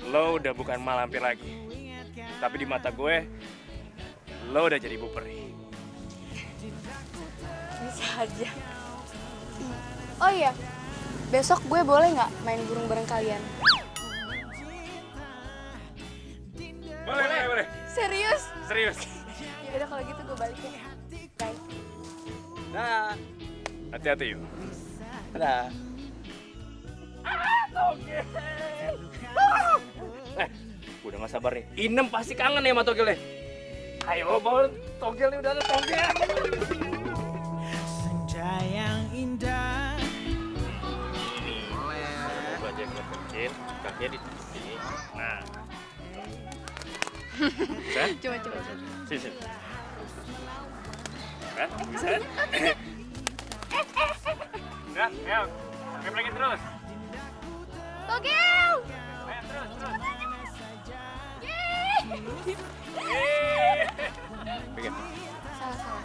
Lo udah bukan malampir lagi. Tapi di mata gue, lo udah jadi ibu peri. Bisa aja. Oh iya, besok gue boleh nggak main burung bareng kalian? Boleh. Serius? Serius. Ya udah kalau gitu gue balik ya. Bye. Dah. Hati-hati yuk. Dah. Togel. Udah gak sabar nih. Inem pasti kangen nih sama Togel deh. Ayo, bawa Togel nih, udah ada Togel. indah. Coba aja yang kecil, kakinya di sini. Nah. Bisa? Coba. Sini. Kan? Bisa? Enggak, ayo. Pakai lagi terus. Togel! Ayo terus. Pegang. Salah.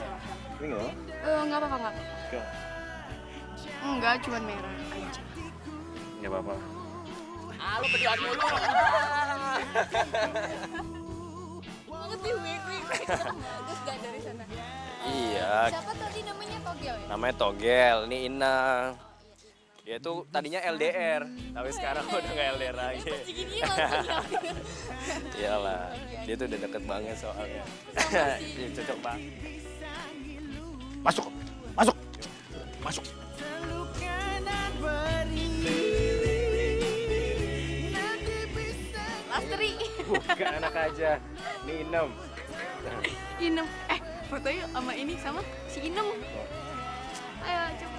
Ini nggak? Nggak apa-apa, nggak. Enggak. Enggak, cuma merah aja. Nggak apa-apa. Lu berdiam mulu. Banget nih, wik. Terus gak dari sana. Iya. Siapa tadi namanya Togel ya? Namanya Togel, ini Inang. Dia tuh tadinya LDR, tapi sekarang udah nggak LDR lagi. Gini langsung. Iyalah, dia tuh udah deket banget soalnya. Iya, cocok banget. Masuk. Lastri. Bukan anak aja, ini Inem. Inem. Foto yuk sama ini, sama si Inem. Ayo, coba.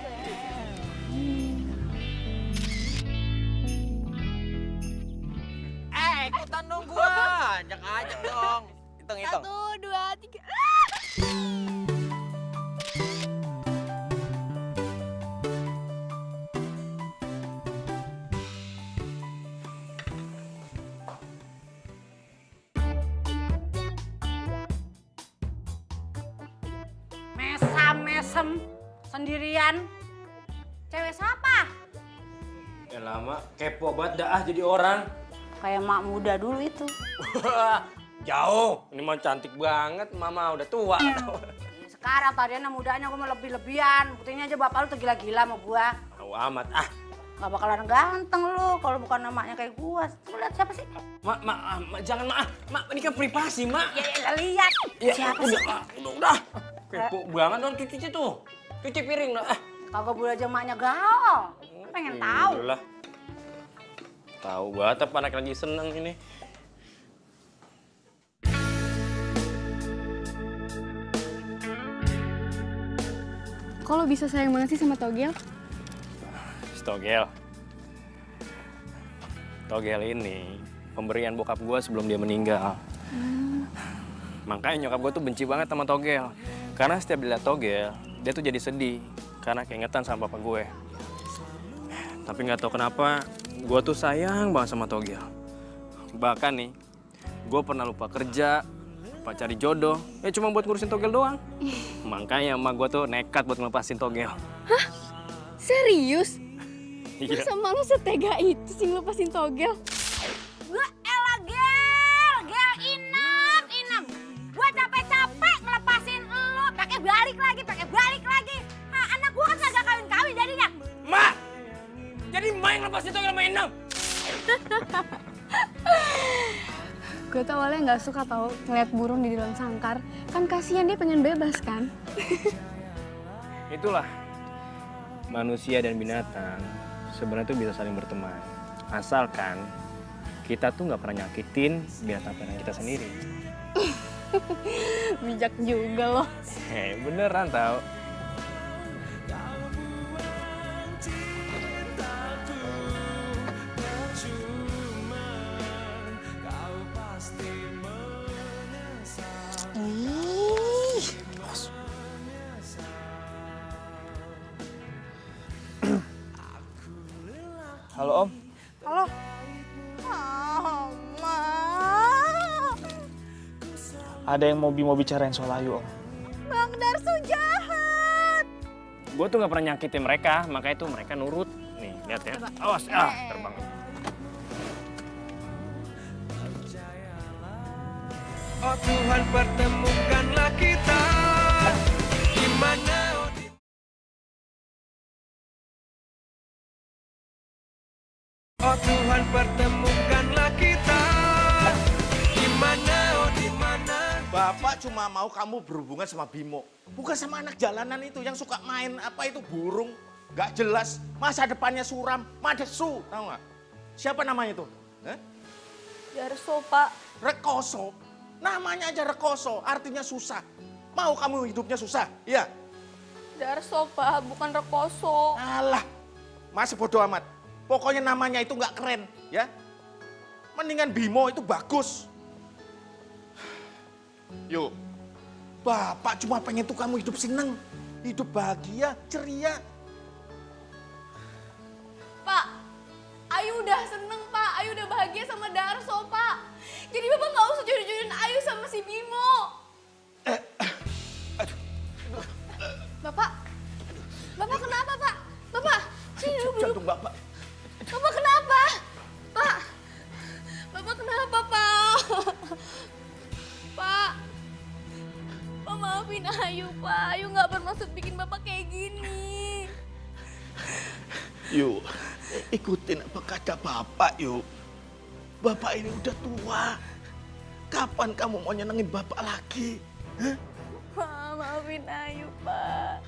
Ikutan dong gua. Ajak dong. Hitung. 1, 2, 3. Mesem sendirian. Cewek siapa? Ya lama, kepo banget dah jadi orang. Kayak mak muda dulu itu. Jauh, ini mah cantik banget, mama udah tua. Sekarang tadinya mudanya gue mau lebih-lebihan. Buktinya aja bapak lu tuh gila-gila sama gua. Tahu amat, ah. Gak bakalan ganteng lu kalau bukan namanya kayak gua. Lu lihat siapa sih? Mak, jangan mak, ini kan privasi, mak. Ya lihat. Ya, Siapa udah, sih? udah. Kepo banget dong cuci tuh. Cuci piring lah. Kagak boleh aja maknya gaul. Pengen tahu. Udah lah. Tahu banget apa anak lagi seneng ini. Kok lo bisa sayang banget sih sama Togel? Togel ini pemberian bokap gue sebelum dia meninggal. Makanya nyokap gue tuh benci banget sama Togel. Karena setiap dilihat Togel, dia tuh jadi sedih. Karena keingetan sama papa gue. Tapi nggak tahu kenapa, gue tuh sayang banget sama Togel. Bahkan nih, gue pernah lupa kerja, lupa cari jodoh, ya cuma buat ngurusin Togel doang. Makanya emak gue tuh nekat buat ngelepasin Togel. Hah? Serius? Iya. Masa malu setega itu sih ngelepasin Togel? Gua elah gel inem. Gua capek-capek ngelepasin lu, pakai balik lagi. Hah, anak gua kan kagak kawin jadinya. Mak! Jadi emak yang lepasin Togel sama Inem? Gue tuh awalnya nggak suka tau ngeliat burung di dalam sangkar. Kan kasihan dia pengen bebas kan? Itulah, manusia dan binatang sebenarnya tuh bisa saling berteman. Asalkan kita tuh nggak pernah nyakitin binatang peliharaan kita sendiri. Bijak juga loh. Beneran tau. Halo Om. Halo. Ada yang mau bicarain soal Ayu Om. Bang Darso jahat. Gue tuh nggak pernah nyakitin mereka, makanya tuh mereka nurut. Nih, lihat ya. Awas, terbang. Oh Tuhan pertemukanlah kita di mana Oh Tuhan pertemukanlah kita di mana Bapak cuma mau kamu berhubungan sama Bimo, bukan sama anak jalanan itu yang suka main apa itu burung, nggak jelas, masa depannya suram, madesu, tahu nggak? Siapa namanya itu? Darso, Pak. Rekoso. Namanya aja Rekoso, artinya susah. Mau kamu hidupnya susah? Iya. Darso, Pak, bukan Rekoso. Alah, masih bodoh amat. Pokoknya namanya itu nggak keren, ya. Mendingan Bimo itu bagus. Yuk, Bapak cuma pengen tuh kamu hidup seneng, hidup bahagia, ceria. Pak, Ayu udah seneng, Pak. Ayu udah bahagia sama Darso, Pak. Jadi Bapak nggak usah jodoh-jodohin Ayu sama si Bimo. Bapak kenapa, Pak? Bapak, sini dulu. Jantung Bapak. Bapak kenapa? Pak, Bapak kenapa, Pak? Pak, maafin Ayu, Pak. Ayu nggak bermaksud bikin Bapak kayak gini. Yuk, ikutin apa kata Bapak, yuk. Bapak ini udah tua. Kapan kamu mau nyenengin Bapak lagi? Hah? Pak, maafin Ayu, Pak.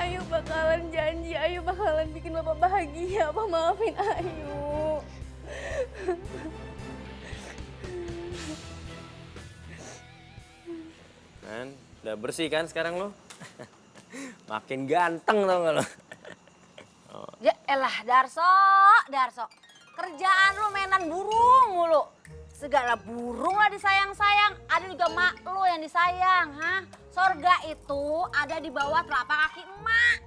Ayu bakalan janji, Ayu bakalan bikin Bapak bahagia. Pak, maafin Ayu. Kan, udah bersih kan sekarang lo? Makin ganteng tau gak lo? Ya elah Darso. Kerjaan lu mainan burung mulu. Segala burung lah disayang-sayang. Ada juga mak lu yang disayang, ha? Sorga itu ada di bawah telapak kaki emak.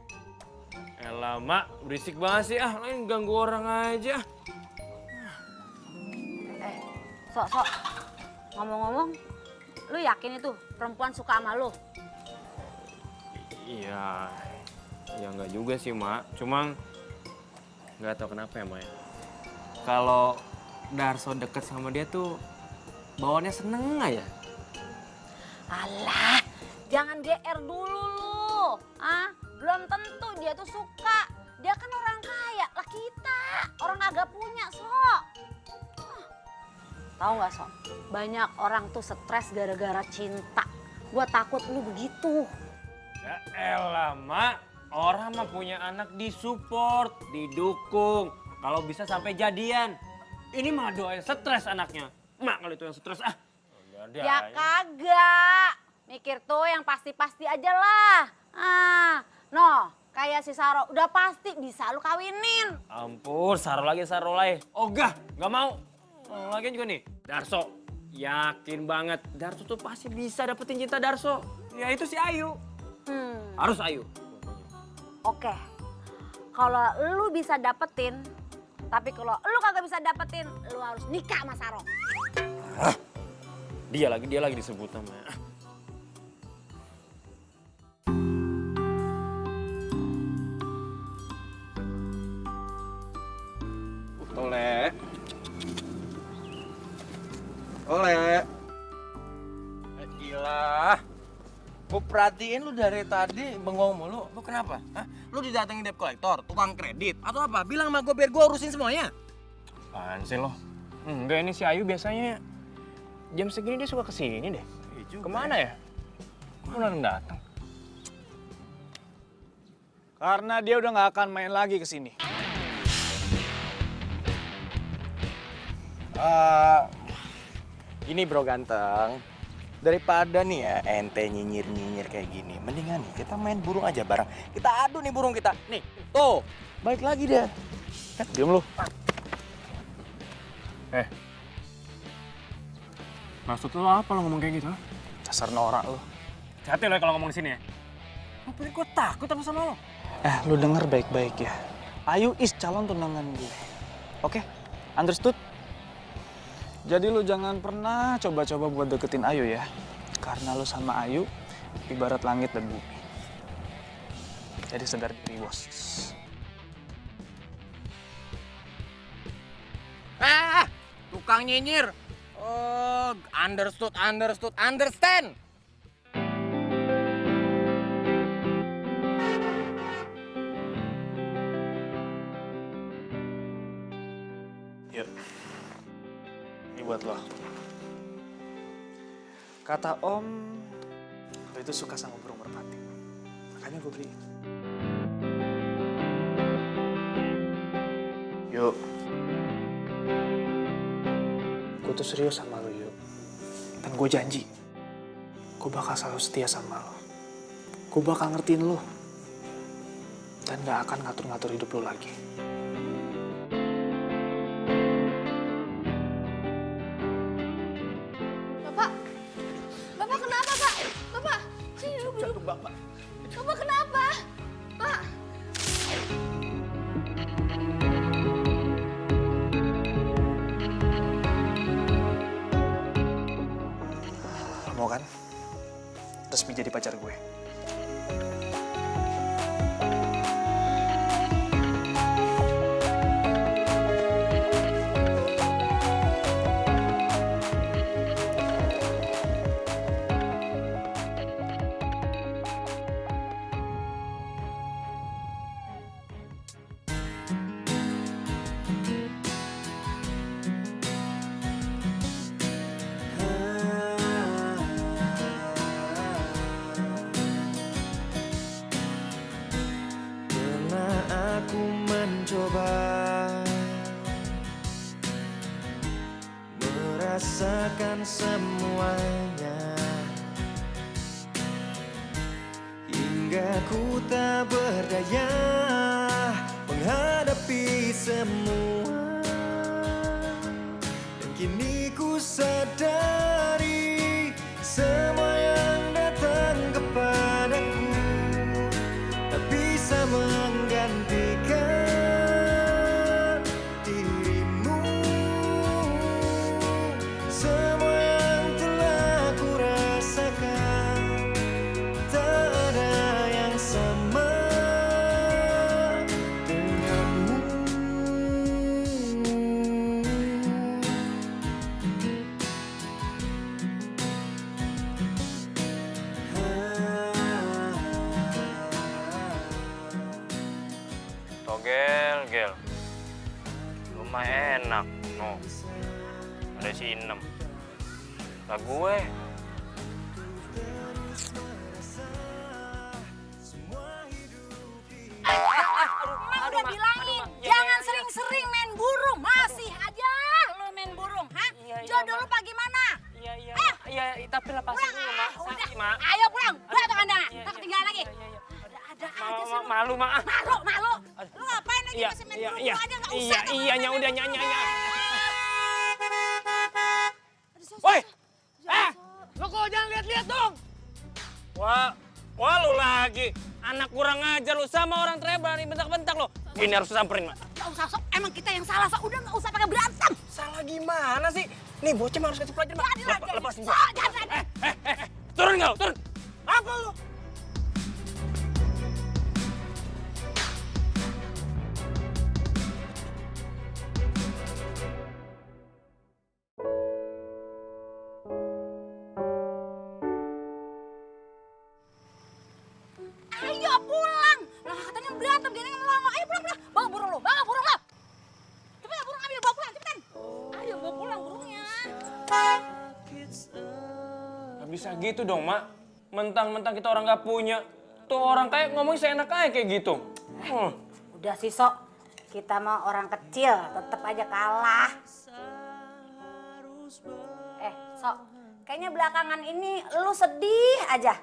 Elah, Mak, berisik banget sih. Lain ganggu orang aja. Sok. Ngomong-ngomong, lu yakin itu perempuan suka sama lu? Iya, ya nggak juga sih, Mak. Cuma nggak tahu kenapa ya, Mak. Kalau Darso deket sama dia tuh bawaannya seneng aja. Alah, jangan GR dulu lu. Belum tentu dia tuh suka. Dia kan orang kaya, lah kita orang kagak punya, Sok. Tahu nggak, Sok? Banyak orang tuh stres gara-gara cinta. Gua takut lu begitu. Ya elah, Mak. Orang mah punya anak disupport, didukung. Kalau bisa sampai jadian. Ini mah doain stres anaknya. Mak kalau itu yang stres, Ya kagak. Mikir tuh yang pasti-pasti aja lah. Kayak si Saro udah pasti bisa lu kawinin. Ampun, Saro lagi. Ogah, nggak mau. Lagian juga nih, Darso. Yakin banget, Darso tuh pasti bisa dapetin cinta Darso. Ya itu si Ayu. Harus Ayu. Oke, kalau lu bisa dapetin, tapi kalau lu kagak bisa dapetin, lu harus nikah sama Saro. Dia lagi disebut namanya. Oleh. Gila. Gue perhatiin lu dari tadi bengong mulu. Lu kenapa? Hah? Lu didatengin debt collector, tukang kredit, atau apa? Bilang sama gue biar gue urusin semuanya. Apaan sih lo? Enggak, ini si Ayu biasanya jam segini dia suka kesini deh. Kemana ya? Kok belum datang? Karena dia udah nggak akan main lagi ke sini. Gini bro ganteng, daripada nih ya ente nyinyir-nyinyir kayak gini, mendingan nih kita main burung aja bareng. Kita adu nih burung kita. Nih, tuh, balik lagi dia. Diam lu. Maksud lo apa lo ngomong kayak gitu? Dasar norak lu. Hati lo kalau ngomong di sini ya. Lo pikir gue takut apa sama lo? Lu denger baik-baik ya. Ayu is calon tunangan gue. Oke? Understood? Jadi lu jangan pernah coba-coba buat deketin Ayu ya. Karena lu sama Ayu ibarat langit dan bumi. Jadi sadar diri, bos. Tukang nyinyir. Oh, understand. Yuk. Ini buat lo. Kata Om, lo itu suka sama burung merpati. Makanya gue beli. Yuk. Gue tuh serius sama lo, Yuk. Dan gue janji, gue bakal selalu setia sama lo. gue bakal ngertiin lo. Dan gak akan ngatur-ngatur hidup lo lagi. Bapak, Bapak kenapa, Pak? Bapak, sini dulu. Jantung Bapak. Bapak kenapa? Pak. Mau kan? Resmi jadi pacar gue. Pernah aku mencoba merasakan semuanya, hingga ku tak berdaya menghadapi semua. Dan kini ku sadari semua yang datang kepadaku tak bisa menggantikan dirimu. Semua yang telah ku rasakan tak ada yang sama denganmu. Togel, Gel. Rumah enak, no. Ada si Inem. Lah gue. Emak udah bilangin, jangan sering-sering main burung. Masih aja lo main burung, ha? Jodoh lu apa gimana? Iya, tapi lepasin dulu, Mak. Udah, Sakit, Mak. ayo pulang. Pulang tuh kandangnya, tak ketinggalan lagi. Ada aja sih lu. Malu, Mak. Malu. Lu ngapain lagi masih main burung aja, nggak usah. Iya, udah nyanyi. Woi! Lo kok jangan lihat-lihat dong? Wah lu lagi. Anak kurang ajar lu sama orang trebal nih, bentak-bentak lo. Ini harus samperin, Mak. Nggak usah sok, emang kita yang salah sok. Udah nggak usah pakai berantem. Salah gimana sih? Nih bocah mah harus kasih pelajaran, Mak. Lepasin gua. Sok, jangan. Turun nggak lu? Turun. Apa lu? Ayo pulang. Lah katanya berantem gini ngelongok. Ayo pulang. Bawa burung lo. Cepetan burung ambil, bawa pulang cepetan. Ayo bawa pulang burungnya. Gak bisa gitu dong, Mak. Mentang-mentang kita orang gak punya. Tuh orang kayak ngomongin seenak aja kayak gitu. Udah sih Sok. Kita mah orang kecil, tetep aja kalah. Sok, kayaknya belakangan ini lu sedih aja.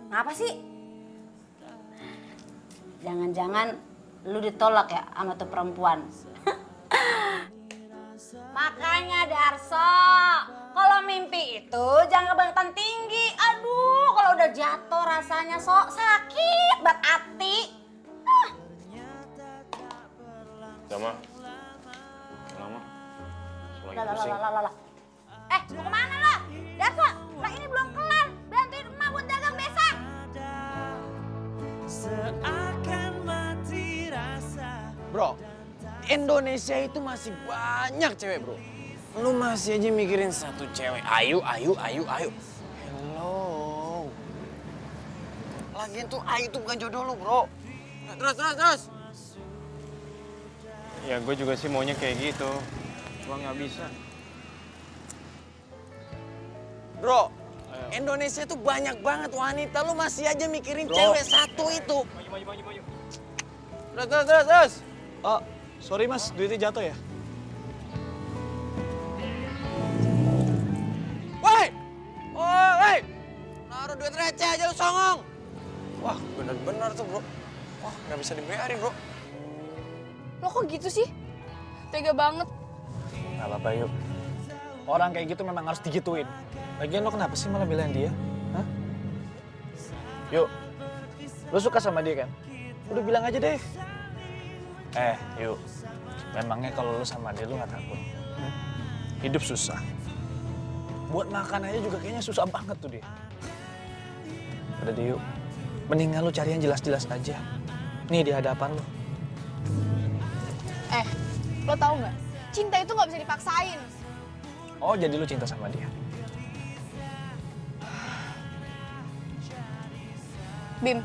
Ngapa sih? Jangan-jangan lu ditolak ya sama tuh perempuan. Makanya Darso, kalau mimpi itu jangan kebangetan tinggi. Aduh, kalau udah jatuh rasanya Sok sakit banget hati. Sama. Lama. Lagi Lah. pusing. Mau kemana lo? Darso, lah ini belum kelar. Bantuin emak buat dagang besok. Seakan mati rasa. Bro, Indonesia itu masih banyak cewek, bro. Lu masih aja mikirin satu cewek. Ayu. Hello. Lagian tuh Ayu tuh bukan jodoh lu, bro. Terus. Ya gue juga sih maunya kayak gitu. Cuma nggak bisa. Bro, Indonesia tuh banyak banget wanita. Lu masih aja mikirin cewek satu itu. Maju. Terus. Oh, sorry mas, duitnya jatuh ya? Woi! Naruh duit receh aja lu songong. Wah, bener-bener tuh, bro. Wah, nggak bisa dibiarin, bro. Lo kok gitu sih? Tega banget. Nggak apa-apa, Yuk. Orang kayak gitu memang harus digituin. Lagian lo kenapa sih malah belain dia? Hah? Yuk, lo suka sama dia kan? Udah bilang aja deh. Yuk. Memangnya kalau lo sama dia lo nggak takut? Hidup susah. Buat makan aja juga kayaknya susah banget tuh dia. Udah deh, Yuk. Mendingan lo cari yang jelas-jelas aja. Nih di hadapan lo. Lo tahu nggak? Cinta itu nggak bisa dipaksain. Oh, jadi lo cinta sama dia? Bim,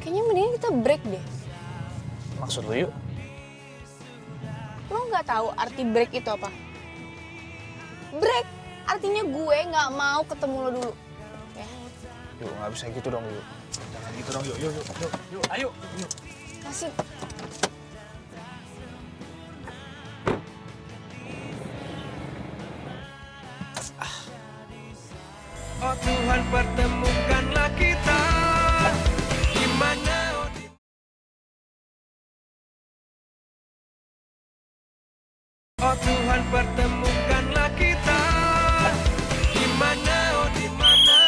kayaknya mendingan kita break deh. Maksud lo, Yuk? Lo nggak tahu arti break itu apa? Break artinya gue nggak mau ketemu lo dulu. Ya. Yuk, nggak bisa gitu dong, Yuk. Jangan gitu dong, yuk, ayo. Yuk. Kasih. Oh Tuhan, pertemukanlah kita di mana, oh Tuhan, pertemukanlah kita di mana, oh di mana.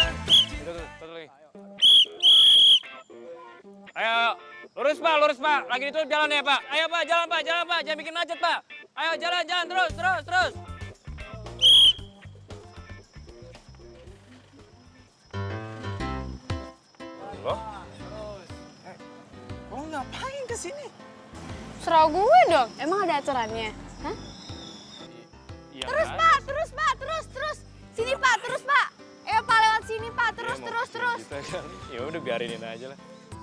Ayo, lurus Pak. Lagi ditutup jalan ya Pak. Ayo Pak, jalan Pak. Jangan bikin macet Pak. Ayo jalan, terus. Loh? Lo ngapain kesini? Serah gue dong. Emang ada aturannya? Hah? Ya, Terus Pak, terus. Sini Pak, terus Pak. Ayo Pak, lewat sini Pak, terus. Ya udah biarinin aja lah.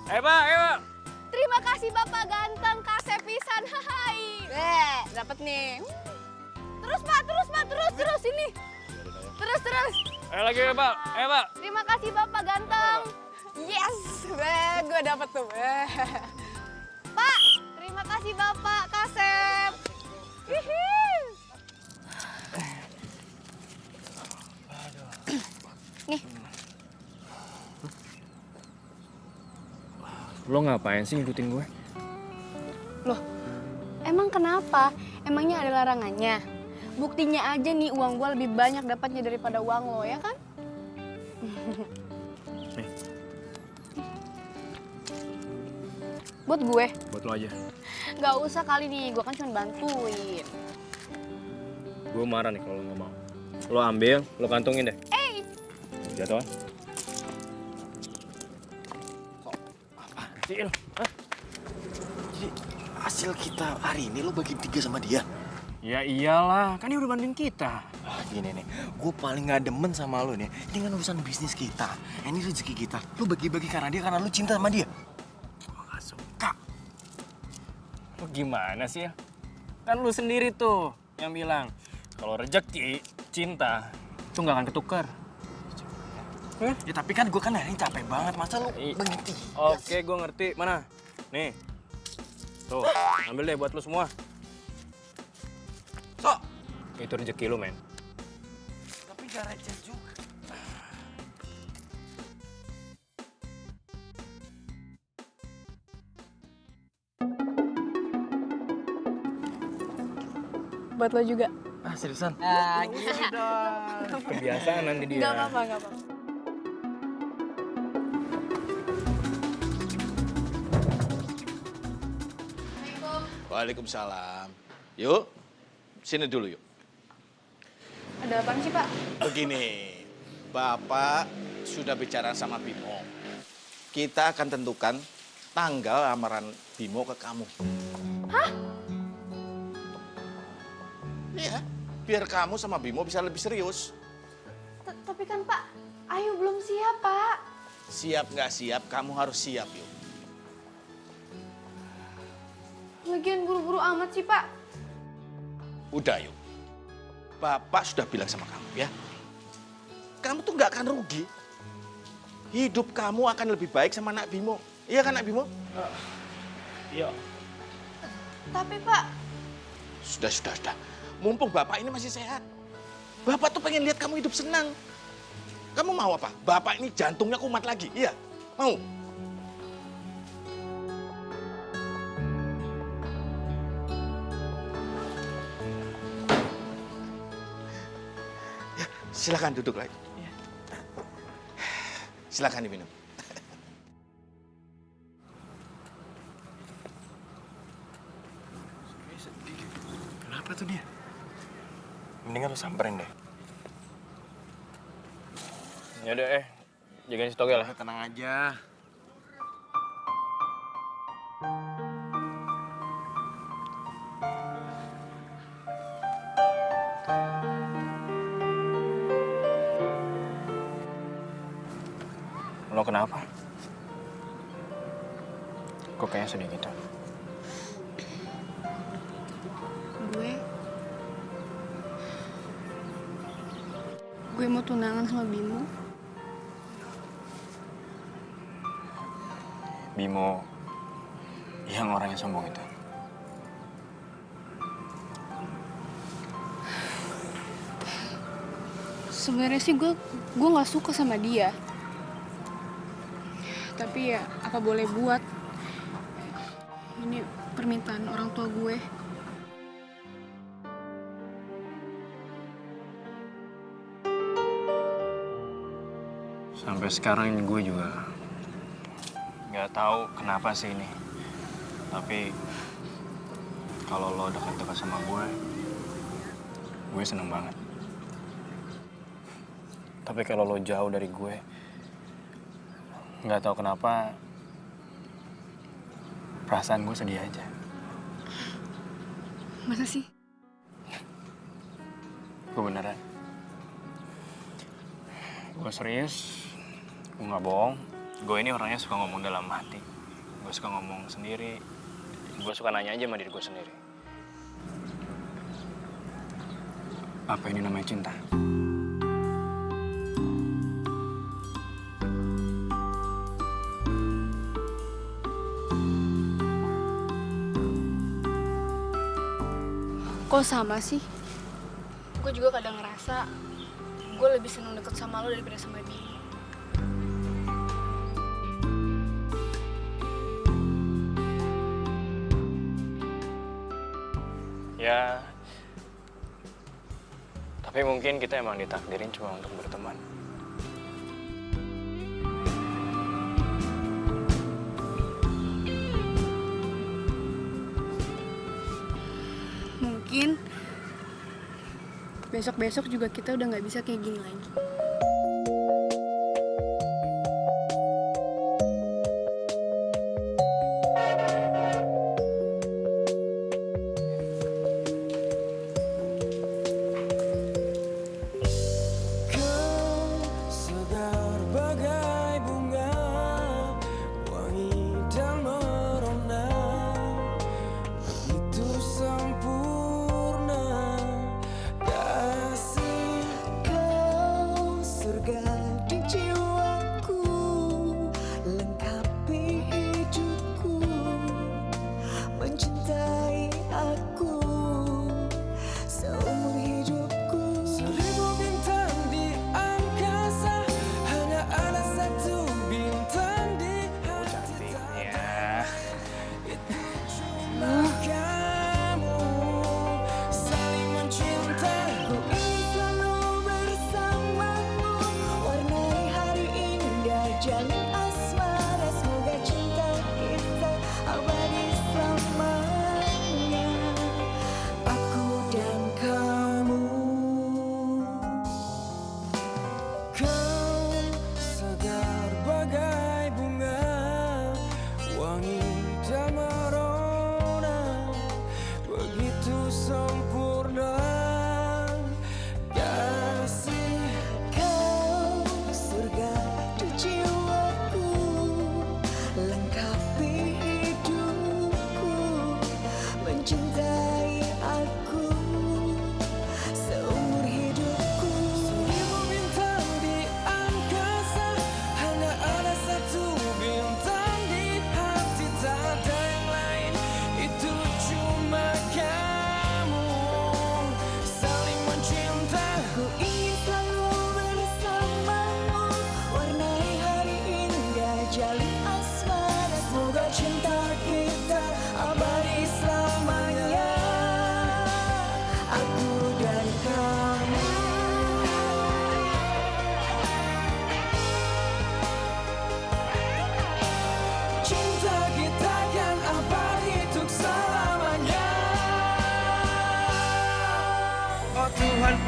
Ayo Pak. Terima kasih Bapak ganteng, kasih pisan. Hai. Dapat nih. Terus Pak, terus sini. Terus. Ayo lagi ya Pak. Ayo Pak. Terima kasih Bapak ganteng. Yes, gue dapet tuh. Pak, terima kasih Bapak Kasep. Nih. Lo ngapain sih ngikutin gue? Loh, emang kenapa? Emangnya ada larangannya? Buktinya aja nih uang gue lebih banyak dapatnya daripada uang lo, ya kan? Nih. Buat gue? Buat lo aja. Gak usah kali nih, gue kan cuma bantuin. Gue marah nih kalau nggak mau. Lo ambil, lo kantongin deh. Jatuh kan? Apaan sih lo? Jadi hasil kita hari ini lo bagi 3 sama dia? Ya iyalah, kan dia udah bantuin kita. Gini nih, gue paling gak demen sama lo nih. Ini kan urusan bisnis kita. Ini rezeki kita. Lo bagi-bagi karena lo cinta sama dia. Gue gak suka. Lo gimana sih ya? Kan lu sendiri tuh yang bilang kalau rezeki, cinta, itu nggak akan ketukar. Ya tapi kan gue kan hari ini capek banget. Masa lo begitu? Oke, gue ngerti. Mana? Nih. Tuh, ambil deh buat lu semua. Sok. Itu rezeki lu, men. Tapi gak receh juga. Buat lo juga. Ah, seriusan? Gitu dong. Kebiasaan nanti dia. Gak apa-apa. Waalaikumsalam. Yuk, sini dulu yuk. Ada apaan sih, Pak? Begini, Bapak sudah bicara sama Bimo. Kita akan tentukan tanggal lamaran Bimo ke kamu. Hah? Iya, biar kamu sama Bimo bisa lebih serius. Tapi kan, Pak, Ayu belum siap, Pak. Siap nggak siap, kamu harus siap yuk. Lagian buru-buru amat sih, Pak. Udah yuk. Bapak sudah bilang sama kamu ya. Kamu tuh nggak akan rugi. Hidup kamu akan lebih baik sama anak Bimo. Iya kan, anak Bimo? Iya. Tapi, Pak. Sudah. Mumpung Bapak ini masih sehat. Bapak tuh pengen lihat kamu hidup senang. Kamu mau apa? Bapak ini jantungnya kumat lagi, iya? Mau? Silakan duduk lagi. Silakan diminum. Kenapa tuh dia? Mendingan lu samperin deh. Yaudah, jagain si Togel ya. Tenang aja. Lo kenapa? Kok kayaknya sedih gitu? Gue mau tunangan sama Bimo. Bimo yang orang yang sombong itu. Sebenarnya sih gue nggak suka sama dia. Tapi ya apa boleh buat. Ini permintaan orang tua gue. Sampai sekarang gue juga nggak tahu kenapa sih ini. Tapi kalau lo dekat-dekat sama gue seneng banget. Tapi kalau lo jauh dari gue, nggak tahu kenapa perasaan gue sedih aja. Masa sih? Gue beneran. Gue serius, gue nggak bohong. Gue ini orangnya suka ngomong dalam hati. Gue suka ngomong sendiri. Gue suka nanya aja sama diri gue sendiri. Apa ini namanya cinta? Kok sama sih? Gue juga kadang ngerasa gue lebih seneng deket sama lo daripada sama dia. Ya, tapi mungkin kita emang ditakdirin cuma untuk berteman. Mungkin besok-besok juga kita udah nggak bisa kayak gini lagi.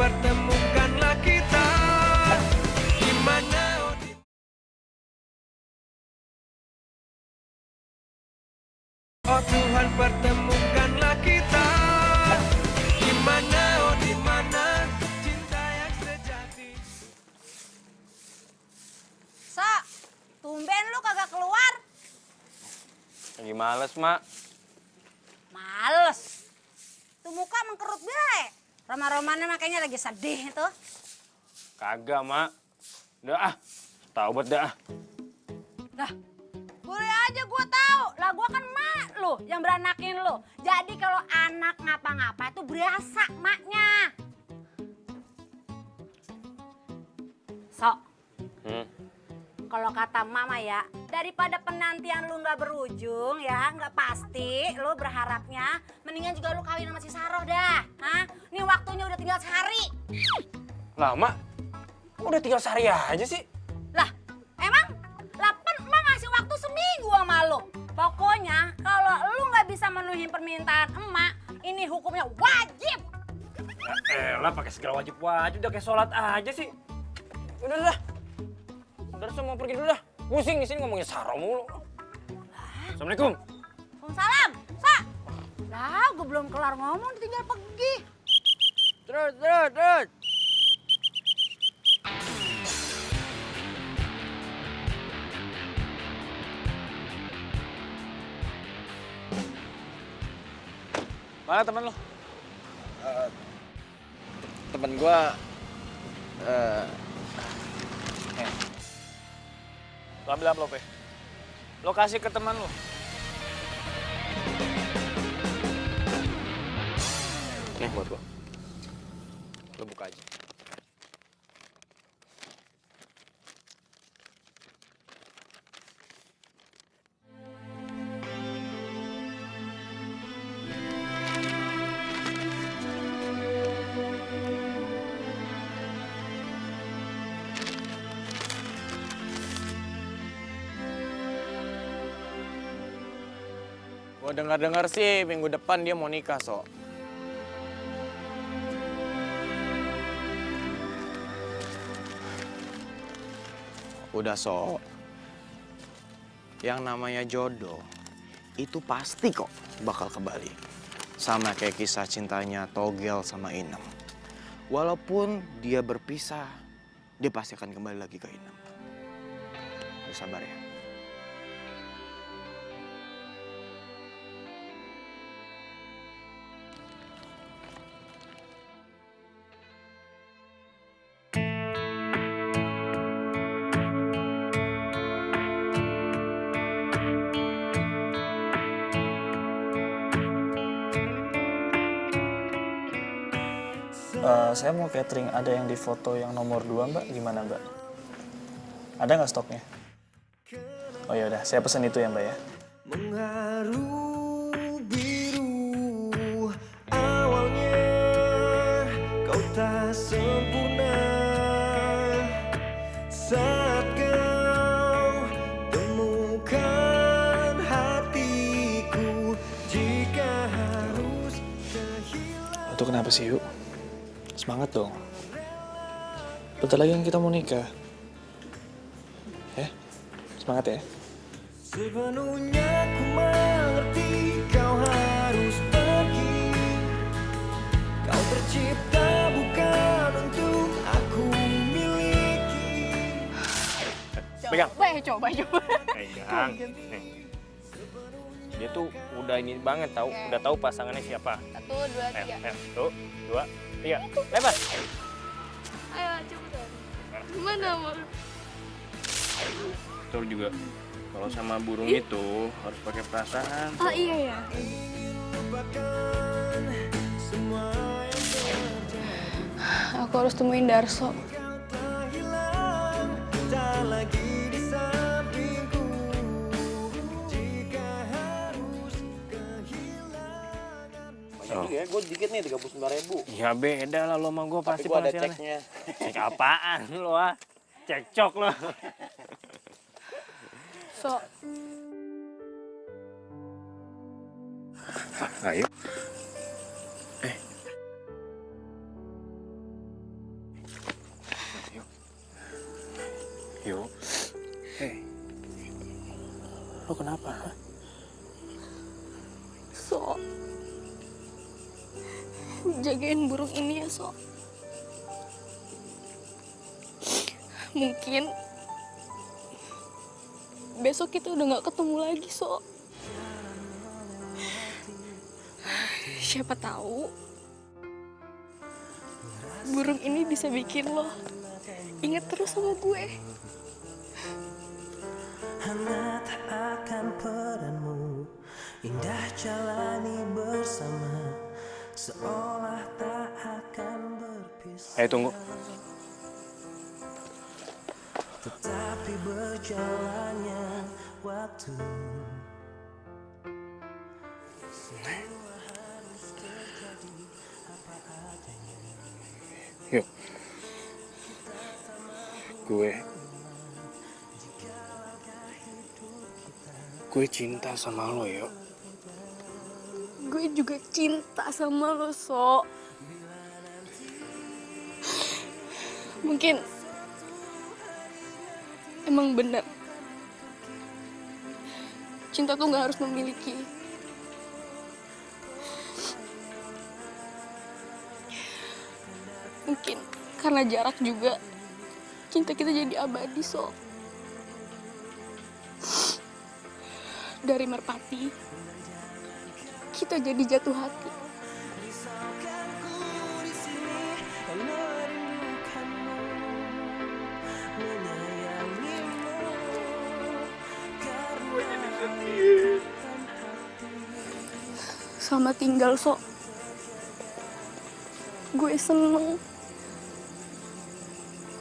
pertemukanlah kita. Di mana oh Tuhan pertemukanlah kita. Di mana oh di mana cinta yang sejati. So, tumben lu kagak keluar. Lagi males, Mak. Males. Tuh muka mengkerut bae. Roma-romanya makanya lagi sedih itu. Kagak, Mak. Udah taubat dah. Dah, boleh aja gua tahu. Lah gua kan mak lu yang beranakin lu. Jadi kalau anak ngapa-ngapa itu berasa maknya. Sok. Kalau kata mama ya, daripada penantian lu nggak berujung ya, nggak pasti, lu berharapnya, mendingan juga lu kawin sama si Saroh dah. Hah? Ini waktunya udah tinggal sehari. Lama? Udah tinggal sehari aja sih. Lah, emang? Lah kan emak ngasih waktu seminggu sama lu. Pokoknya kalau lu nggak bisa menuhin permintaan emak, ini hukumnya wajib. Ya elah, pakai segala wajib-wajib, udah kayak sholat aja sih. Udah. Darso mau pergi dulu dah. Pusing di sini ngomongin Saroh mulu. Assalamualaikum. Waalaikumsalam. Sa. Lah, gue belum kelar ngomong, tinggal pergi. Terus. Mana temen lo? Temen gue Lo ambil amplop ya. Lo kasih ke teman lo. nih buat lo. Lo buka aja. Gue dengar-dengar sih minggu depan dia mau nikah, So. Udah, So. Yang namanya jodoh itu pasti kok bakal kembali. Sama kayak kisah cintanya Togel sama Inem. Walaupun dia berpisah, dia pasti akan kembali lagi ke Inem. Lu sabar ya. Saya mau catering, ada yang di foto yang nomor 2, Mbak. Gimana, Mbak? Ada nggak stoknya? Oh ya udah, saya pesen itu ya, Mbak ya. Mengharu biru awalnya kau tak sempurna saat kau temukan hatiku jika harus kehilangan. Itu kenapa sih, Yuk? Semangat dong. Bentar lagi kan kita mau nikah. Ya, semangat ya. Sepenuhnya ku mengerti kau harus pergi. Kau tercipta bukan untuk aku miliki. Pegang. Coba. Pegang. Nih. Dia tuh udah ini banget tahu, udah tahu pasangannya siapa. 1, 2, 3. Tuh, 2, 3. Lepas. Ayo, cepetan. Gimana, Mor? Betul juga. Kalau sama burung itu harus pakai perasaan. Oh iya ya. Aku harus temuin Darso. Ya, gue dikit nih 39.000. Ya beda lah lo sama gue pasti gue ada penghasilannya. ceknya. Cek apaan lo ah? Cekcok lo. So, Ayo. Lo kenapa? Ha? So, jagain burung ini ya, So. Mungkin besok kita udah gak ketemu lagi, So. Siapa tahu burung ini bisa bikin lo ingat terus sama gue. Hangat akan peranmu, indah jalani bersama, seolah tak akan berpisah. Ayo tunggu. Tetapi berjalannya waktu. Yuk. Gue cinta sama lo, yuk. Gue juga cinta sama lo, So. Mungkin emang benar cinta tuh gak harus memiliki. Mungkin karena jarak juga cinta kita jadi abadi, So. Dari merpati kita jadi jatuh hati. Selamat tinggal, So. Gue seneng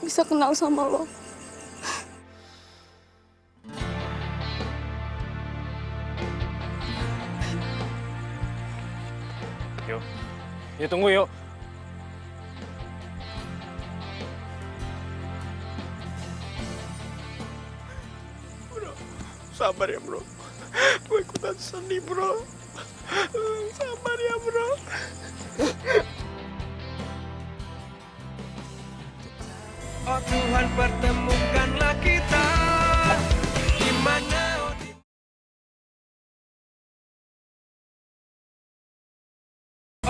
bisa kenal sama lo. Yuk. Yuk tunggu, yuk. Bro, sabar ya bro. Gue ikutan sedih bro. Sabar ya bro. Oh Tuhan, pertemukanlah kita di mana.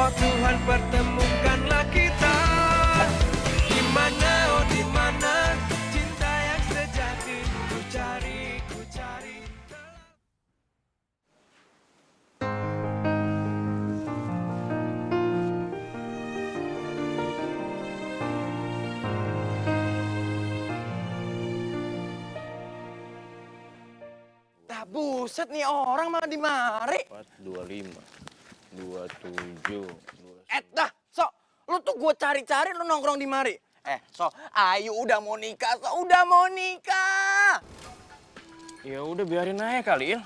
Oh Tuhan, pertemukanlah kita di mana, oh di mana cinta yang sejati ku cari, ku cari. Dah buset nih orang mah di mari. 25, 27, Dah, So, lu tuh gue cari-cari lu nongkrong di mari. So, Ayu udah mau nikah, So, udah mau nikah. Ya udah biarin aja kali, Il.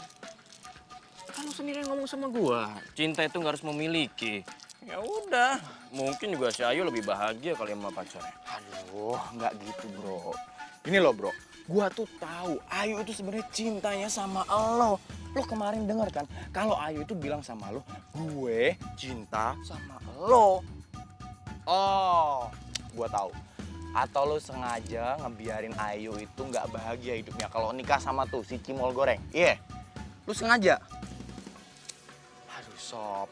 Kan lu sendiri yang ngomong sama gua. Cinta itu nggak harus memiliki. Ya udah, mungkin juga si Ayu lebih bahagia kali sama pacarnya. Aduh, nggak gitu bro. Ini loh bro, gua tuh tahu Ayu itu sebenarnya cintanya sama lo. Lo kemarin denger kan, kalau Ayu itu bilang sama lo, gue cinta sama lo. Oh, gua tahu. Atau lo sengaja ngebiarin Ayu itu nggak bahagia hidupnya kalau nikah sama tuh si Cimol Goreng. Iya, Lu sengaja? aduh sob.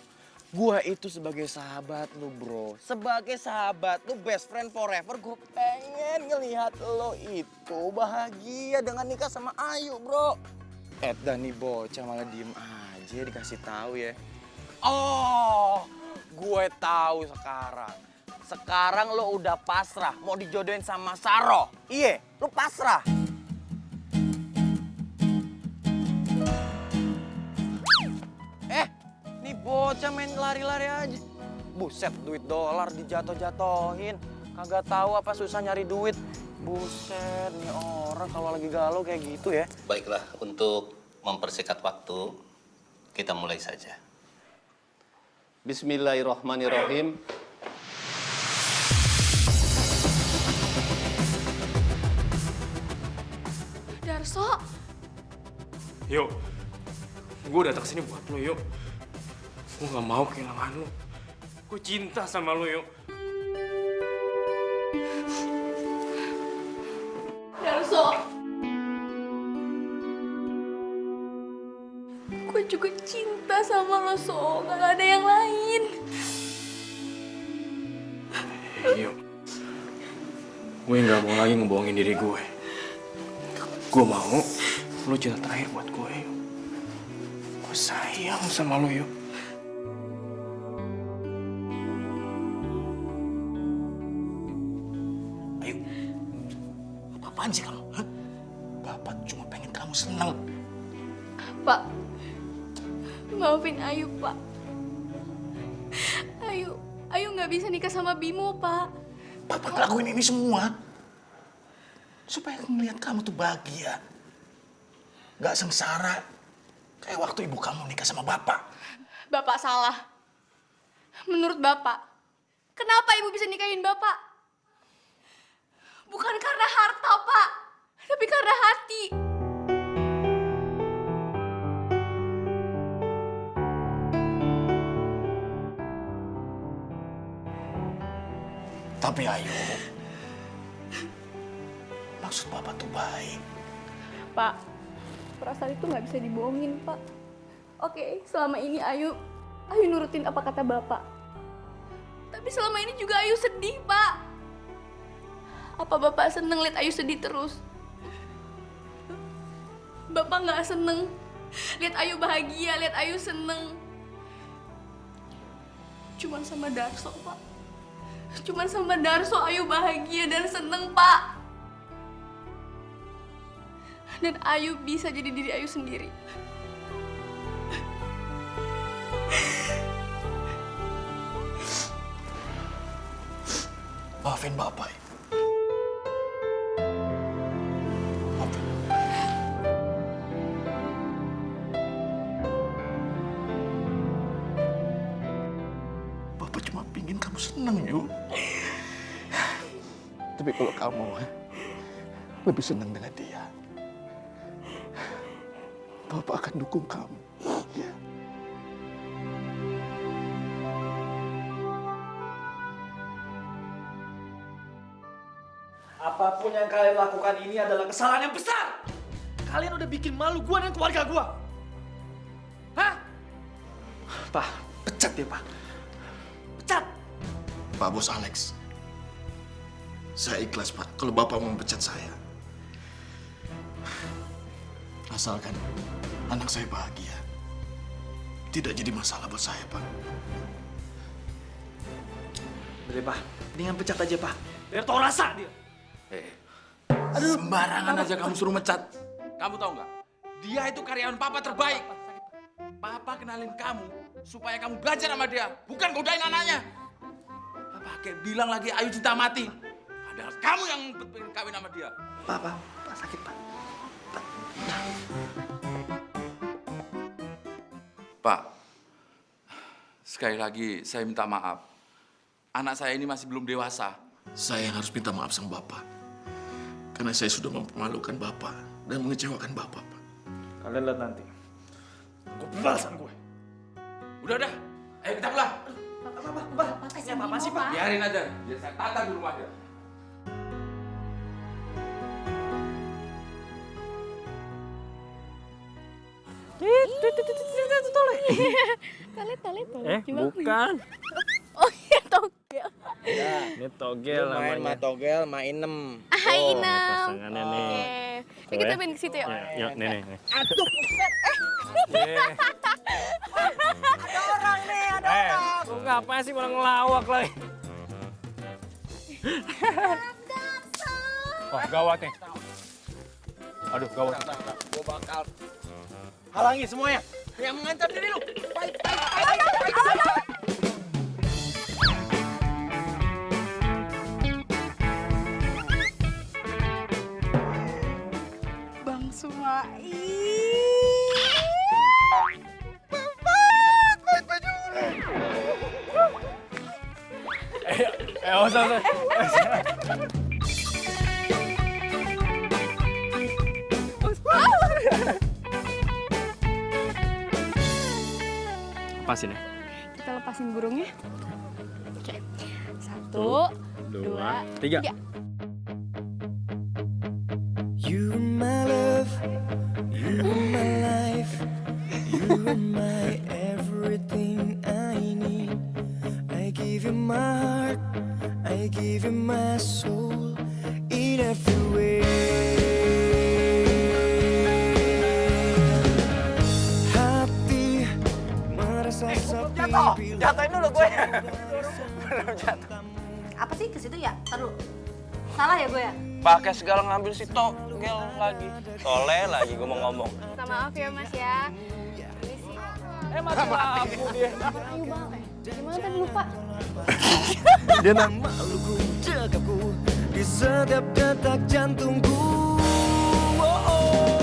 Gua itu sebagai sahabat lu bro. Sebagai sahabat lu, best friend forever, gue pengen ngelihat lo itu bahagia dengan nikah sama Ayu, bro. Dan nih bocah malah diem aja dikasih tahu ya. Oh, gue tahu sekarang. Sekarang lo udah pasrah, mau dijodohin sama Saro. Iya, lo pasrah. Nih bocah main lari-lari aja. Buset, duit dolar dijatuh-jatuhin. Kagak tahu apa susah nyari duit. Buset, nih orang kalau lagi galau kayak gitu ya. Baiklah, untuk mempersingkat waktu, kita mulai saja. Bismillahirrahmanirrahim. Darso. Yuk, gue datang sini buat lo, yuk. Gue gak mau kehilangan lo. Gue cinta sama lo, yuk. Darso. Gue juga cinta sama lo, So. Gak ada yang lain. Yuk. Gue nggak mau lagi ngebohongin diri gue. Gue mau lo cinta terakhir buat gue, yuk. Gue sayang sama lo, yuk. Ayo. Apa-apaan sih kamu? Hah? Bapak cuma pengen kamu senang. Pak, maafin Ayu, Pak. Ayu nggak bisa nikah sama Bimo, Pak. Bapak ngelakuin ini semua supaya ngeliat kamu tuh bahagia. Gak sengsara. Kayak waktu ibu kamu nikah sama bapak. Bapak salah. Menurut Bapak, kenapa Ibu bisa nikahin Bapak? Bukan karena harta, Pak. Tapi karena hati. Tapi Ayu, maksud bapak tuh baik. Pak, perasaan itu nggak bisa dibohongin, Pak. Oke, selama ini Ayu nurutin apa kata Bapak. Tapi selama ini juga Ayu sedih, Pak. Apa Bapak seneng lihat Ayu sedih terus? Bapak nggak seneng lihat Ayu bahagia, lihat Ayu seneng. Cuman sama Darso, Pak. Cuman sama Darso Ayu bahagia dan seneng, Pak. Dan Ayu bisa jadi diri Ayu sendiri. Maafin bapak. Maafin. Bapak cuma pingin kamu senang, Yu. Tapi kalau kamu lebih senang dengan dia, Bapak akan dukung kamu. Ya. Apapun yang kalian lakukan ini adalah kesalahan yang besar. Kalian udah bikin malu gue dan keluarga gue. Hah? Pak, pecat dia, Pak. Pecat. Pak Bos Alex, saya ikhlas, Pak, kalau Bapak mau memecat saya. Asalkan anak saya bahagia. Tidak jadi masalah buat saya, Pak. Udah, Pak. Mendingan pecat aja, Pak. Biar tau rasa dia. Aduh, sembarangan aja kamu suruh mecat. Kamu tahu nggak? Dia itu karyawan papa terbaik. Papa kenalin kamu supaya kamu belajar sama dia, bukan godain anaknya. Papa kayak bilang lagi Ayu cinta mati. Padahal kamu yang pengen kawin sama dia. Pak sakit, Pak. Pak, sekali lagi saya minta maaf. Anak saya ini masih belum dewasa. Saya yang harus minta maaf sama Bapak. Karena saya sudah mempermalukan Bapak dan mengecewakan Bapak, Pak. Kalian lihat nanti. Gue balasan gue. Udah. Ayo kita pulang. Apa sih, Pak? Biarin aja. Biar saya tata di rumah dia. Tole. Bukan. Oh iya, Togel. Ini togel Main namanya. matogel, mainem. Hai, Oh, Inem. ini pasangannya nih. Yuk kita main ke situ yuk. Yuk, nih. Aduh, Ada orang nih, ada orang. Lu ngapain sih malah ngelawak lagi? Wah, gawat nih. Aduh, gawat. Gue bakal halangi semuanya. Yang mengancam diri lu. Bang Sumai. Usah. Lepasin ya. kita lepasin burungnya. Oke. 1, 2, 3. You my love, you my life, you Belum jatuh. Apa sih ke situ ya? Taruh. Salah ya gue ya? Pakai segala ngambil si togel lagi. Soleh lagi gue mau ngomong. Minta maaf ya Mas ya. Masih lampu dia. Ayo bang, gimana tadi lupa? Dengan makhlukku jagaku di setiap detak jantungku. Oh, oh.